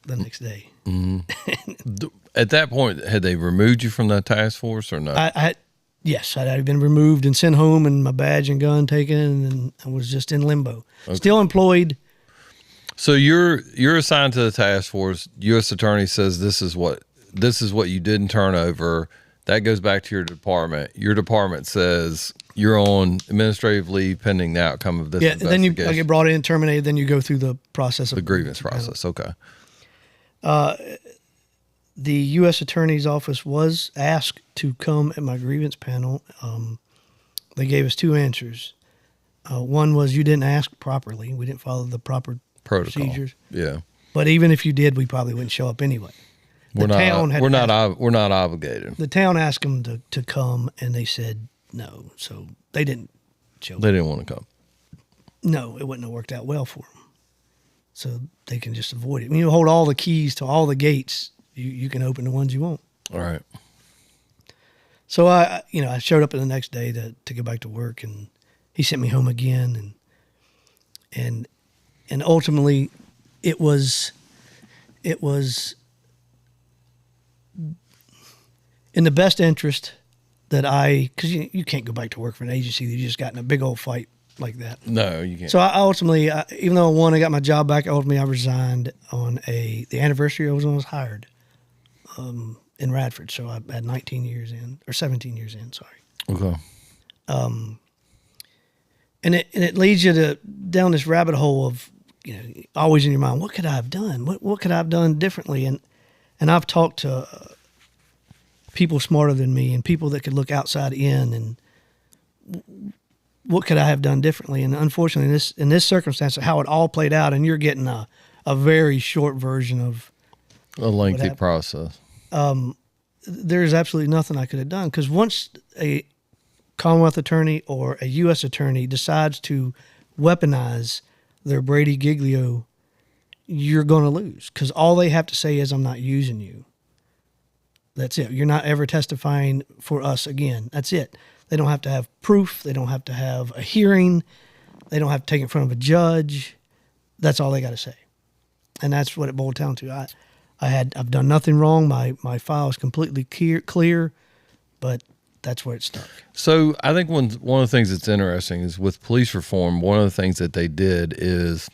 the next day. Mm-hmm. At that point, had they removed you from that task force or not? Yes, I had been removed and sent home, and my badge and gun taken, and I was just in limbo. Okay. Still employed. So you're assigned to the task force. U.S. Attorney says this is what you didn't turn over. That goes back to your department. Your department says you're on administrative leave pending the outcome of this investigation. Then I get brought in, terminated. Then you go through the process of the grievance process. Okay. The U.S. Attorney's Office was asked to come at my grievance panel. They gave us two answers. One was you didn't ask properly. We didn't follow the proper protocol. Procedures. Yeah. But even if you did, we probably wouldn't show up anyway. We're not obligated. The town asked them to come, and they said no. So they didn't show up. They didn't want to come. No, it wouldn't have worked out well for them. So they can just avoid it. When you hold all the keys to all the gates, you can open the ones you want. All right. So I showed up the next day to go back to work, and he sent me home again, and ultimately it was in the best interest that because you can't go back to work for an agency that you just got in a big old fight like that. No, you can't. So I ultimately, even though I won, I got my job back. Ultimately, I resigned on the anniversary I was hired in Radford. So I had 19 years in, or 17 years in, sorry. Okay. And it leads you down this rabbit hole of, always in your mind, what could I have done? What could I have done differently? And I've talked to people smarter than me and people that could look outside in, and what could I have done differently? And unfortunately, in this circumstance, how it all played out, and you're getting a very short version of a lengthy process. There's absolutely nothing I could have done, because once a Commonwealth attorney or a U.S. attorney decides to weaponize their Brady-Giglio, you're going to lose, because all they have to say is, I'm not using you. That's it. You're not ever testifying for us again. That's it. They don't have to have proof. They don't have to have a hearing. They don't have to take it in front of a judge. That's all they got to say. And that's what it boiled down to. I've done nothing wrong. My file is completely clear, but that's where it stuck. So I think one of the things that's interesting is with police reform, one of the things that they did is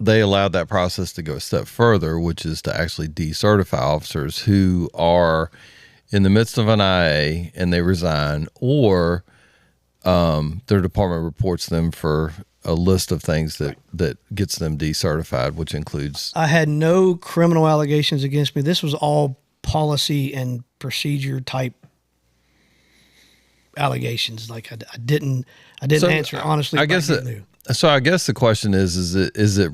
they allowed that process to go a step further, which is to actually decertify officers who are in the midst of an IA and they resign, or their department reports them for a list of things that gets them decertified, which includes... I had no criminal allegations against me. This was all policy and procedure type allegations. Like I didn't answer honestly. I guess the question is it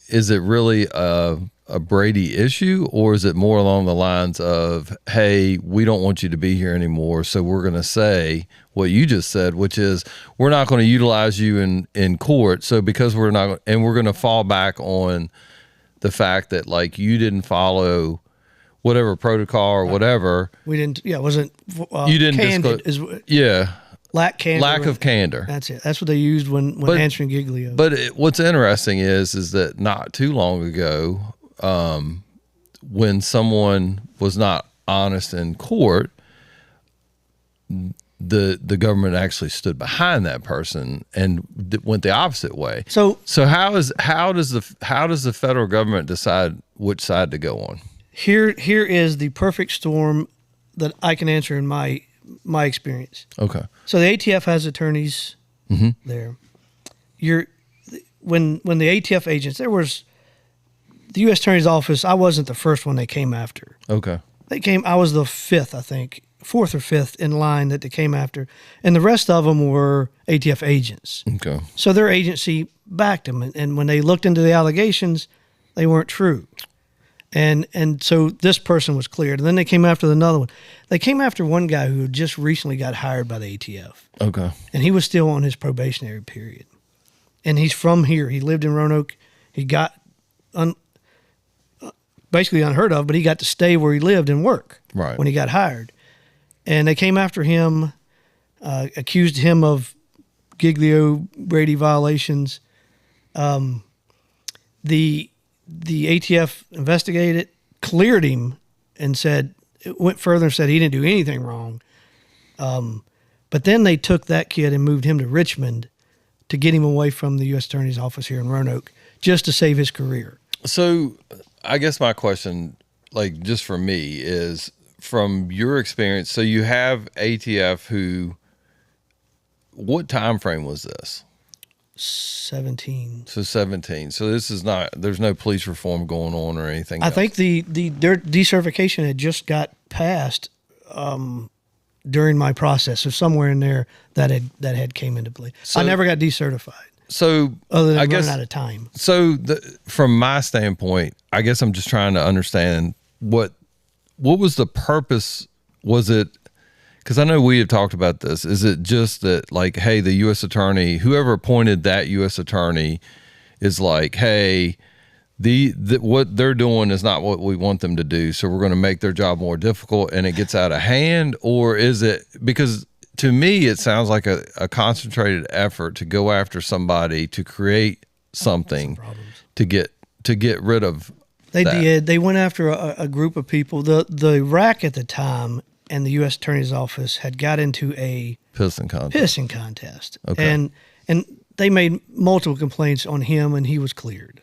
is it really a Brady issue, or is it more along the lines of, hey, we don't want you to be here anymore, so we're going to say what you just said, which is we're not going to utilize you in court. So because we're not, and we're going to fall back on the fact that like you didn't follow whatever protocol or whatever. We didn't. Yeah, it wasn't. You didn't candid. Lack candor. Lack of candor. That's it. That's what they used when answering Giglio. But what's interesting is that not too long ago, when someone was not honest in court, the government actually stood behind that person and went the opposite way. So how does the federal government decide which side to go on? Here is the perfect storm that I can answer in my experience. Okay. So the ATF has attorneys there. When the ATF agents, there was the U.S. Attorney's Office. I wasn't the first one they came after. Okay. I was the fifth, I think, fourth or fifth in line that they came after, and the rest of them were ATF agents. Okay. So their agency backed them, and when they looked into the allegations, they weren't true. And so this person was cleared. And then they came after another one. They came after one guy who had just recently got hired by the ATF. Okay. And he was still on his probationary period. And he's from here. He lived in Roanoke. He got basically unheard of, but he got to stay where he lived and work when he got hired. And they came after him, accused him of Giglio Brady violations. The ATF investigated, cleared him, and went further and said he didn't do anything wrong. But then they took that kid and moved him to Richmond to get him away from the U.S. Attorney's Office here in Roanoke, just to save his career. So I guess my question, like just for me, is from your experience, so you have ATF who, what time frame was this? 17. So 17. So this is not, there's no police reform going on or anything I else. think their decertification had just got passed during my process. So somewhere in there that had came into play. So, I never got decertified. So other than I guess, running out of time. So from my standpoint, I guess I'm just trying to understand what was the purpose? Was it, because I know we have talked about this. Is it just that, like, hey, the U.S. attorney, whoever appointed that U.S. attorney, is like, hey, what they're doing is not what we want them to do, so we're going to make their job more difficult, and it gets out of hand? Or is it, because to me it sounds like a concentrated effort to go after somebody to create something to get rid of? They did. They went after a group of people. The RAC at the time and the U.S. Attorney's Office had got into a pissing contest. Okay. And they made multiple complaints on him, and he was cleared.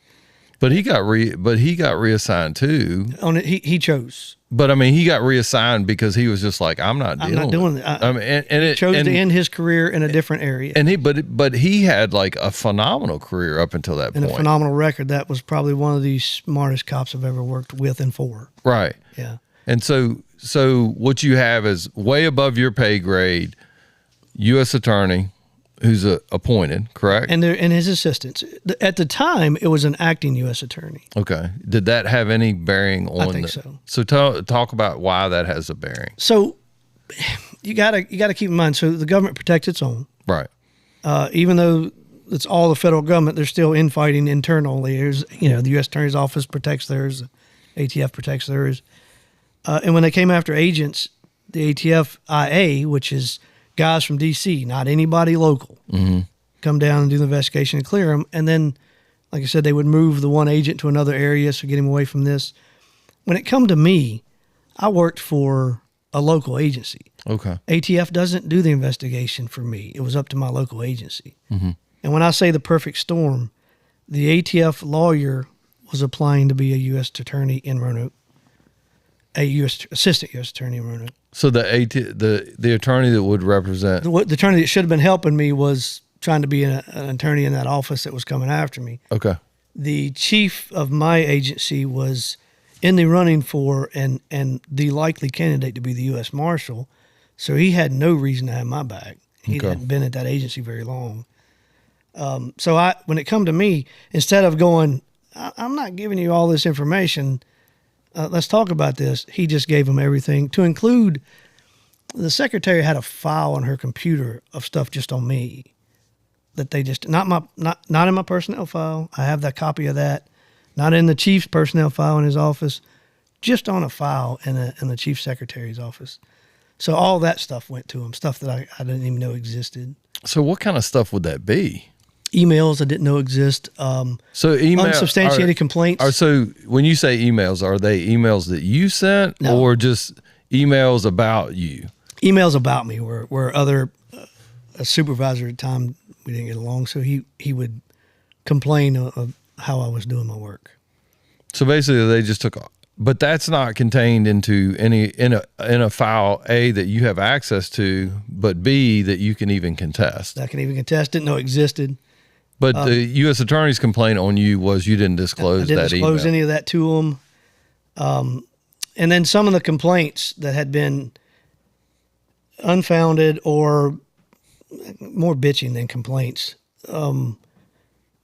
But he got reassigned too. He chose. But I mean, he got reassigned because he was just like, I'm not doing it. I mean, he chose to end his career in a different area. And but he had like a phenomenal career up until that point. And a phenomenal record. That was probably one of the smartest cops I've ever worked with and for. Right. Yeah. And so what you have is way above your pay grade, U.S. attorney who's appointed, correct? And his assistants. At the time, it was an acting U.S. attorney. Okay. Did that have any bearing on? I think so. So talk about why that has a bearing. So you gotta keep in mind. So the government protects its own, right? Even though it's all the federal government, there's still infighting internally. There's the U.S. Attorney's Office protects theirs, the ATF protects theirs. And when they came after agents, the ATF IA, which is guys from D.C., not anybody local, come down and do the investigation and clear them. And then, like I said, they would move the one agent to another area, so get him away from this. When it come to me, I worked for a local agency. Okay. ATF doesn't do the investigation for me. It was up to my local agency. Mm-hmm. And when I say the perfect storm, the ATF lawyer was applying to be a U.S. attorney in Roanoke. Assistant U.S. attorney in Roanoke. So the attorney that would represent the attorney that should have been helping me was trying to be an attorney in that office that was coming after me. Okay. The chief of my agency was in the running for and the likely candidate to be the U.S. Marshal, so he had no reason to have my back. He hadn't been at that agency very long. So when it come to me, instead of going, I'm not giving you all this information. Let's talk about this. He just gave them everything, to include the secretary had a file on her computer of stuff just on me that they just not in my personnel file. I have that copy of that. Not in the chief's personnel file in his office, just on a file in the chief secretary's office. So all that stuff went to him, stuff that I didn't even know existed. So what kind of stuff would that be? Emails I didn't know exist. So unsubstantiated complaints. So when you say emails, are they emails that you sent or just emails about you? Emails about me where other a supervisor at the time, we didn't get along, so he would complain of how I was doing my work. So basically they just took, but that's not contained into in a file A that you have access to, but B that you can even contest. I can even contest, didn't know existed. But the U.S. Attorney's complaint on you was you didn't disclose that email. I didn't disclose any of that to him. And then some of the complaints that had been unfounded or more bitching than complaints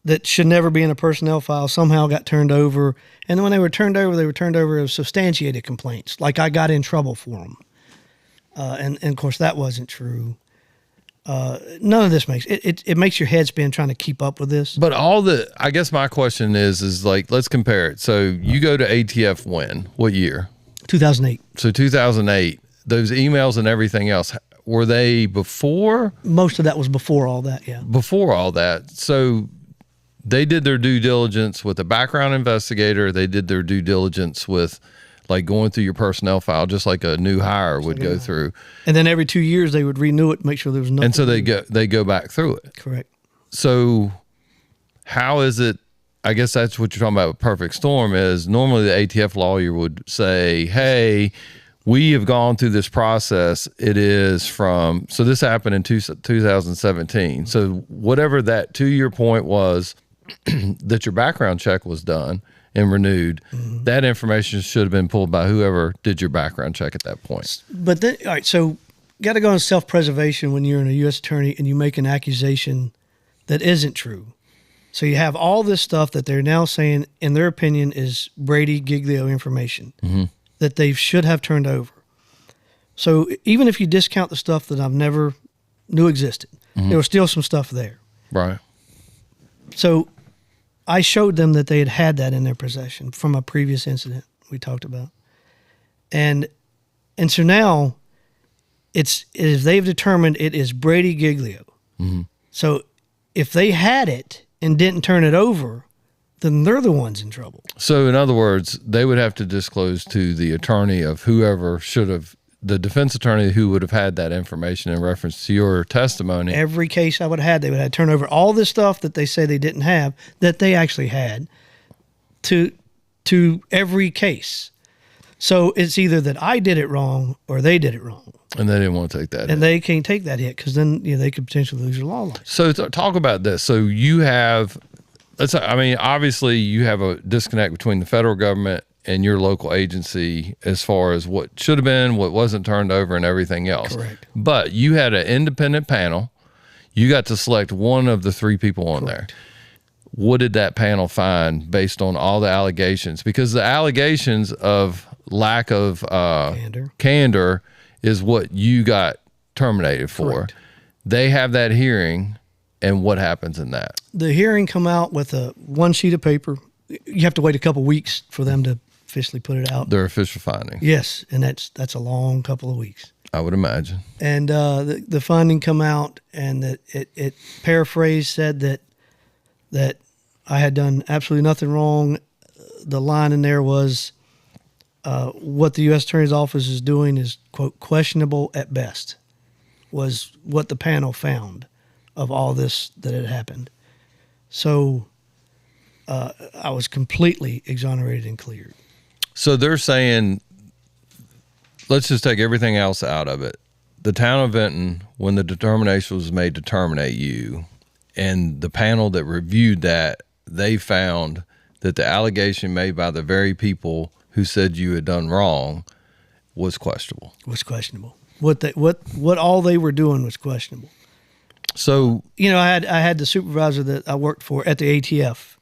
that should never be in a personnel file somehow got turned over. And when they were turned over as substantiated complaints, like I got in trouble for them. And of course, that wasn't true. None of this makes it makes your head spin trying to keep up with this. But I guess my question is like, let's compare it. So you go to ATF when? What year? 2008. So 2008, those emails and everything else, were they before? Most of that was before all that, yeah. Before all that. So they did their due diligence with a background investigator. They did their due diligence with like going through your personnel file, just like a new hire would go through. And then every 2 years they would renew it, make sure there was nothing. And so they go back through it. Correct. So how is it? I guess that's what you're talking about with perfect storm is normally the ATF lawyer would say, hey, we have gone through this process. It is from, so this happened in 2017. So whatever that 2-year point was that your background check was done and renewed, that information should have been pulled by whoever did your background check at that point. But then, all right, so got to go on self-preservation when you're in a U.S. attorney and you make an accusation that isn't true. So you have all this stuff that they're now saying, in their opinion, is Brady-Giglio information that they should have turned over. So even if you discount the stuff that I've never knew existed, there was still some stuff there. Right. So I showed them that they had that in their possession from a previous incident we talked about. And so now they've determined it is Brady-Giglio. So if they had it and didn't turn it over, then they're the ones in trouble. So in other words, they would have to disclose to the attorney of whoever should have, the defense attorney who would have had that information in reference to your testimony. Every case I would have had, they would have to turn over all this stuff that they say they didn't have, that they actually had, to every case. So it's either that I did it wrong or they did it wrong. And they didn't want to take that hit. And they can't take that hit because then they could potentially lose your law license. So talk about this. So you have, obviously you have a disconnect between the federal government and your local agency as far as what should have been, what wasn't turned over, and everything else. Correct. But you had an independent panel. You got to select one of the 3 people on there. What did that panel find based on all the allegations? Because the allegations of lack of candor is what you got terminated for. Correct. They have that hearing, and what happens in that? The hearing come out with one sheet of paper. You have to wait a couple weeks for them to officially put it out. Their official finding. Yes, and that's a long couple of weeks. I would imagine. And the finding come out, and that it paraphrased said that I had done absolutely nothing wrong. The line in there was, what the U.S. Attorney's Office is doing is, quote, questionable at best, was what the panel found of all this that had happened. So I was completely exonerated and cleared. So they're saying, let's just take everything else out of it. The town of Vinton, when the determination was made to terminate you, and the panel that reviewed that, they found that the allegation made by the very people who said you had done wrong was questionable. Was questionable. What all they were doing was questionable. So I had the supervisor that I worked for at the ATF.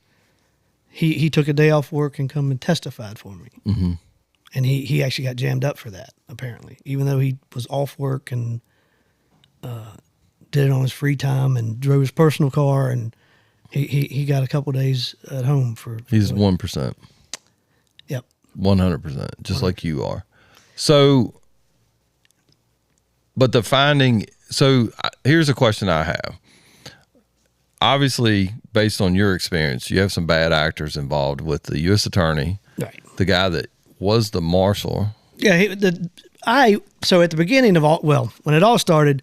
he took a day off work and come and testified for me. Mm-hmm. And he actually got jammed up for that, apparently, even though he was off work and did it on his free time and drove his personal car, and he got a couple days at home for He's 1%. Yep. 100%, just like you are. So, but the finding, so here's a question I have. Obviously, based on your experience, you have some bad actors involved with the U.S. attorney, right? The guy that was the marshal. Yeah, so at the beginning of when it all started,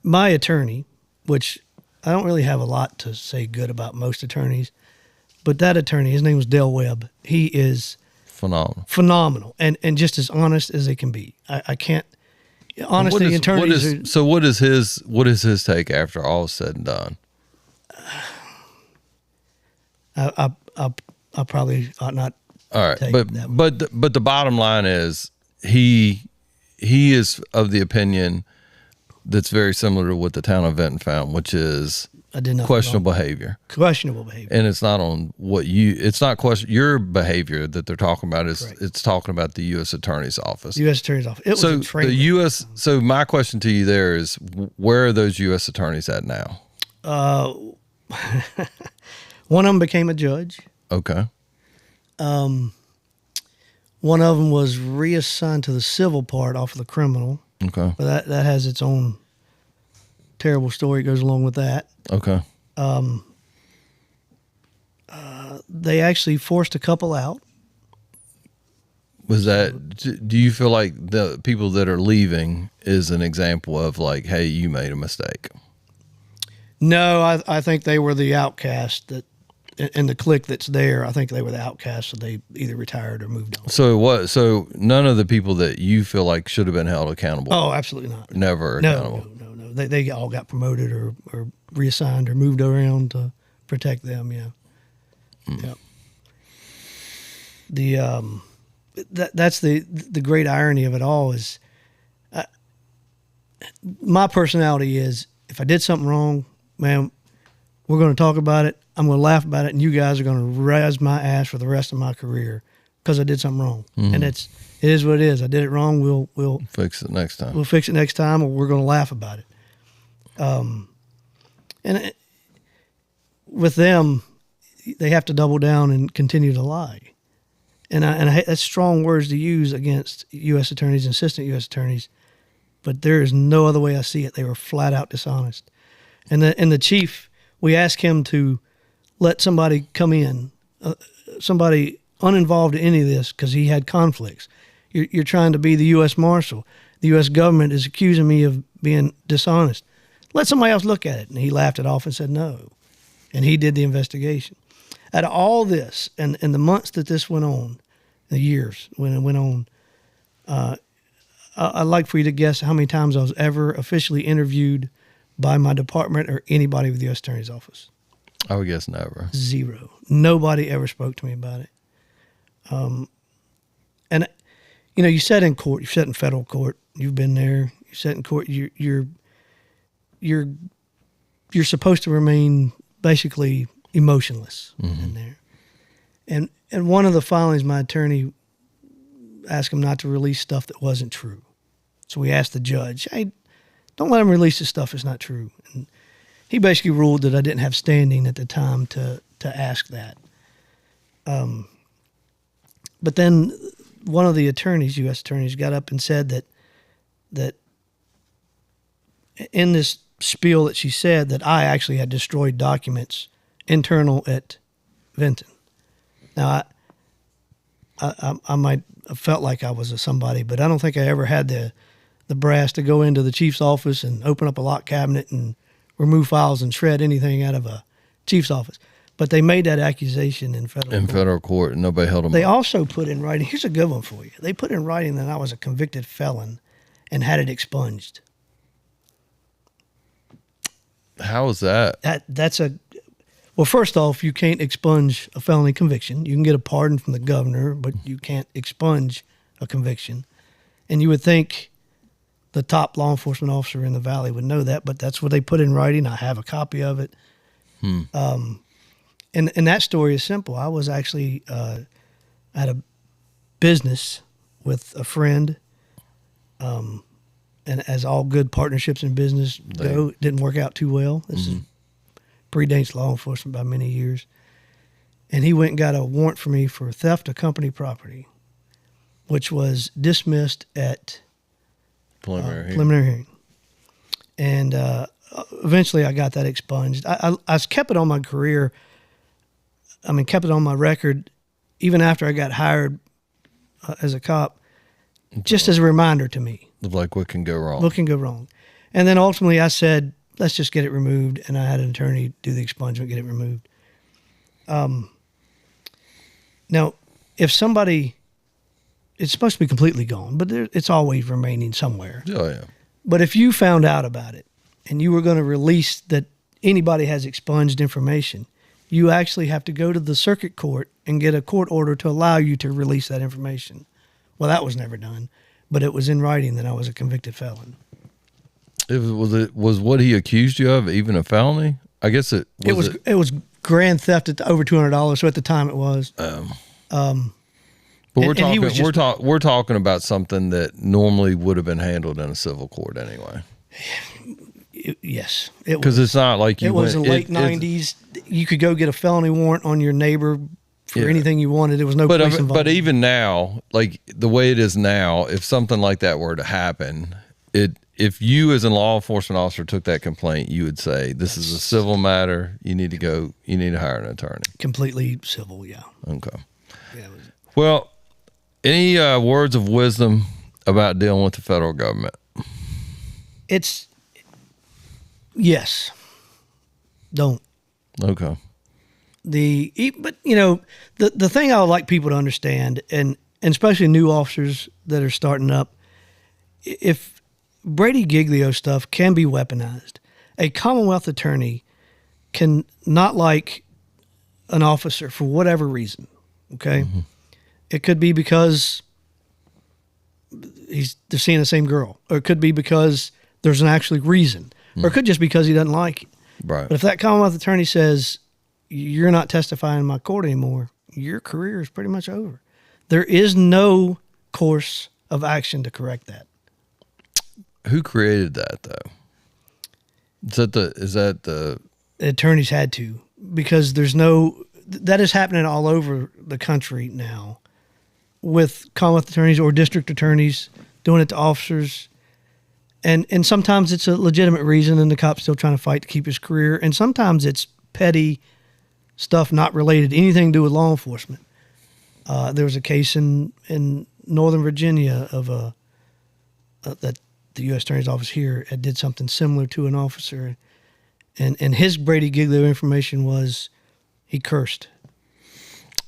my attorney, which I don't really have a lot to say good about most attorneys, but that attorney, his name was Dale Webb. He is phenomenal, and just as honest as they can be. I can't. Honestly, attorneys. So what is his take after all is said and done? I probably ought not. All right, but the bottom line is he is of the opinion that's very similar to what the town of Vinton found, which is questionable behavior. Questionable behavior, and it's not on what it's not your behavior that they're talking about. It's talking about the U.S. Attorney's Office. U.S. Attorney's Office. It was a train. The U.S. So my question to you there is, where are those U.S. attorneys at now? One of them became a judge. Okay. One of them was reassigned to the civil part off of the criminal. Okay. But that has its own terrible story that goes along with that. Okay. They actually forced a couple out. Was that, do you feel like the people that are leaving is an example of like, hey, you made a mistake? No, I think they were the outcast that, in the clique that's there. I think they were the outcasts, so they either retired or moved on. So none of the people that you feel like should have been held accountable? Oh, absolutely not. Never accountable? No. They all got promoted or reassigned or moved around to protect them, yeah. Yep. That's the great irony of it all is my personality is, if I did something wrong, man, we're going to talk about it. I'm going to laugh about it, and you guys are going to razz my ass for the rest of my career because I did something wrong. Mm-hmm. And it is what it is. I did it wrong. We'll fix it next time. We'll fix it next time, or we're going to laugh about it. With them, they have to double down and continue to lie. And that's strong words to use against U.S. attorneys and assistant U.S. attorneys, but there is no other way I see it. They were flat out dishonest. And the chief, we asked him to let somebody come in, somebody uninvolved in any of this, because he had conflicts. You're trying to be the U.S. Marshal. The U.S. government is accusing me of being dishonest. Let somebody else look at it. And he laughed it off and said no. And he did the investigation. Out of all this, and the months that this went on, the years when it went on, I'd like for you to guess how many times I was ever officially interviewed by my department or anybody with the U.S. Attorney's Office. I would guess never. 0. Nobody ever spoke to me about it. And you sat in court. You sat in federal court. You've been there. You sat in court. You're supposed to remain basically emotionless in there. And one of the filings, my attorney asked him not to release stuff that wasn't true. So we asked the judge, hey, don't let him release the stuff that's not true. And he basically ruled that I didn't have standing at the time to ask that. But then one of the attorneys, U.S. attorneys, got up and said that in this spiel that she said that I actually had destroyed documents internal at Vinton. Now, I might have felt like I was a somebody, but I don't think I ever had the brass to go into the chief's office and open up a locked cabinet and remove files and shred anything out of a chief's office. But they made that accusation in federal court, and nobody held them They up. also put in writing, here's a good one for you. They put in writing that I was a convicted felon and had it expunged. How is that? Well, first off, you can't expunge a felony conviction. You can get a pardon from the governor, but you can't expunge a conviction. And you would think the top law enforcement officer in the valley would know that, but that's what they put in writing. I have a copy of it. And that story is simple. I was actually at a business with a friend, and as all good partnerships in business go, it didn't work out too well. This is predates law enforcement by many years. And he went and got a warrant for me for theft of company property, which was dismissed at preliminary hearing. And eventually I got that expunged. I kept it on my career. Kept it on my record even after I got hired as a cop, just as a reminder to me. Like what can go wrong. What can go wrong. And then ultimately I said, let's just get it removed. And I had an attorney do the expungement, get it removed. Now, if somebody, it's supposed to be completely gone, but it's always remaining somewhere. Oh, yeah. But if you found out about it and you were going to release that anybody has expunged information, you actually have to go to the circuit court and get a court order to allow you to release that information. Well, that was never done, but it was in writing that I was a convicted felon. Was what he accused you of even a felony? I guess it was grand theft at over $200. So at the time it was. But we're talking about something that normally would have been handled in a civil court anyway. Yes, because it's not like it was the late '90s. You could go get a felony warrant on your neighbor for anything you wanted. There was no police involved. But even now, like the way it is now, if something like that were to happen, if you as a law enforcement officer took that complaint, you would say, this is a civil matter. You need to hire an attorney. Completely civil, yeah. Okay. Yeah. Well, any words of wisdom about dealing with the federal government? Yes. Don't. Okay. But the thing I would like people to understand, and especially new officers that are starting up, if Brady-Giglio stuff can be weaponized, a Commonwealth attorney can not like an officer for whatever reason. Okay. Mm-hmm. It could be because they're seeing the same girl, or it could be because there's an actual reason, or it could just be because he doesn't like it. Right. But if that Commonwealth attorney says, you're not testifying in my court anymore, your career is pretty much over. There is no course of action to correct that. Who created that, though? Is that the attorneys had to, because that is happening all over the country now with Commonwealth attorneys or district attorneys doing it to officers. And sometimes it's a legitimate reason and the cop's still trying to fight to keep his career. And sometimes it's petty stuff not related to anything to do with law enforcement. There was a case in Northern Virginia of that the U.S. Attorney's Office here had did something similar to an officer. And his Brady-Giglio information was he cursed.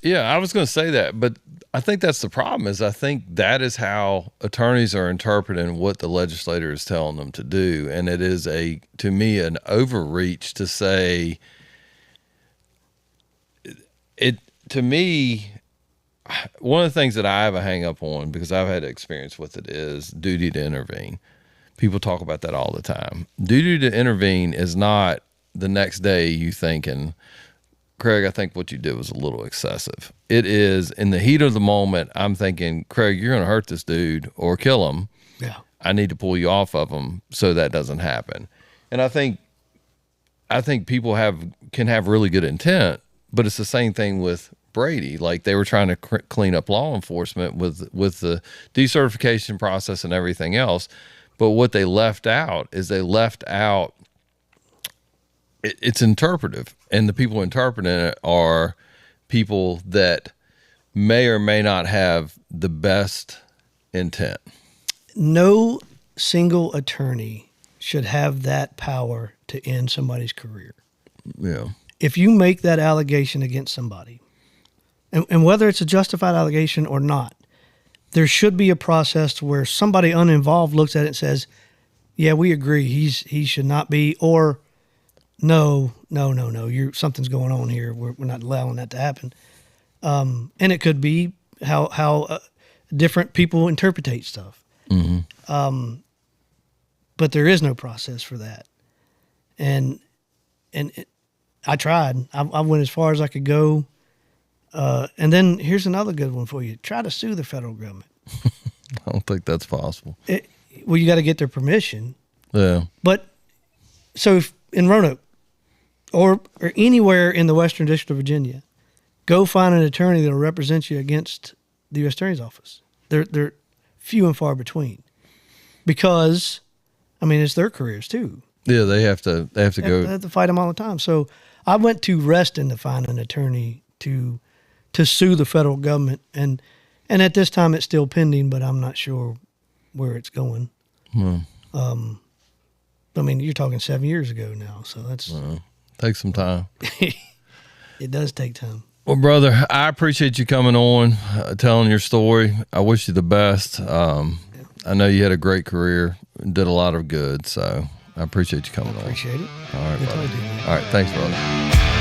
Yeah, I was going to say that, but I think that's the problem. I think that is how attorneys are interpreting what the legislator is telling them to do. And it is to me, an overreach to say it. To me, one of the things that I have a hang up on, because I've had experience with it, is duty to intervene. People talk about that all the time. Duty to intervene is not the next day you thinking, Craig, I think what you did was a little excessive. It is in the heat of the moment. I'm thinking, Craig, you're going to hurt this dude or kill him. Yeah. I need to pull you off of him so that doesn't happen. And I think people can have really good intent, but it's the same thing with Brady. Like they were trying to clean up law enforcement with the decertification process and everything else. But what they left out is it's interpretive, and the people interpreting it are people that may or may not have the best intent. No single attorney should have that power to end somebody's career. Yeah. If you make that allegation against somebody, and whether it's a justified allegation or not, there should be a process where somebody uninvolved looks at it and says, yeah, we agree, he should not be, or no, something's going on here. We're not allowing that to happen. And it could be how different people interpretate stuff. Mm-hmm. But there is no process for that. And I tried. I went as far as I could go. And then here's another good one for you. Try to sue the federal government. I don't think that's possible. Well, you got to get their permission. Yeah. But so if in Roanoke or anywhere in the Western District of Virginia, go find an attorney that will represent you against the U.S. Attorney's Office. They're few and far between, because, I mean, it's their careers too. Yeah, they have to go. They have to fight them all the time. So I went to Reston to find an attorney to sue the federal government, and at this time it's still pending, but I'm not sure where it's going. I mean, you're talking 7 years ago now, so that's takes some time. It does take time. Well, brother, I appreciate you coming on, telling your story. I wish you the best. I know you had a great career, did a lot of good, so I appreciate you coming on. Appreciate it. All right, Good brother. talking to you, man. All right, thanks, brother.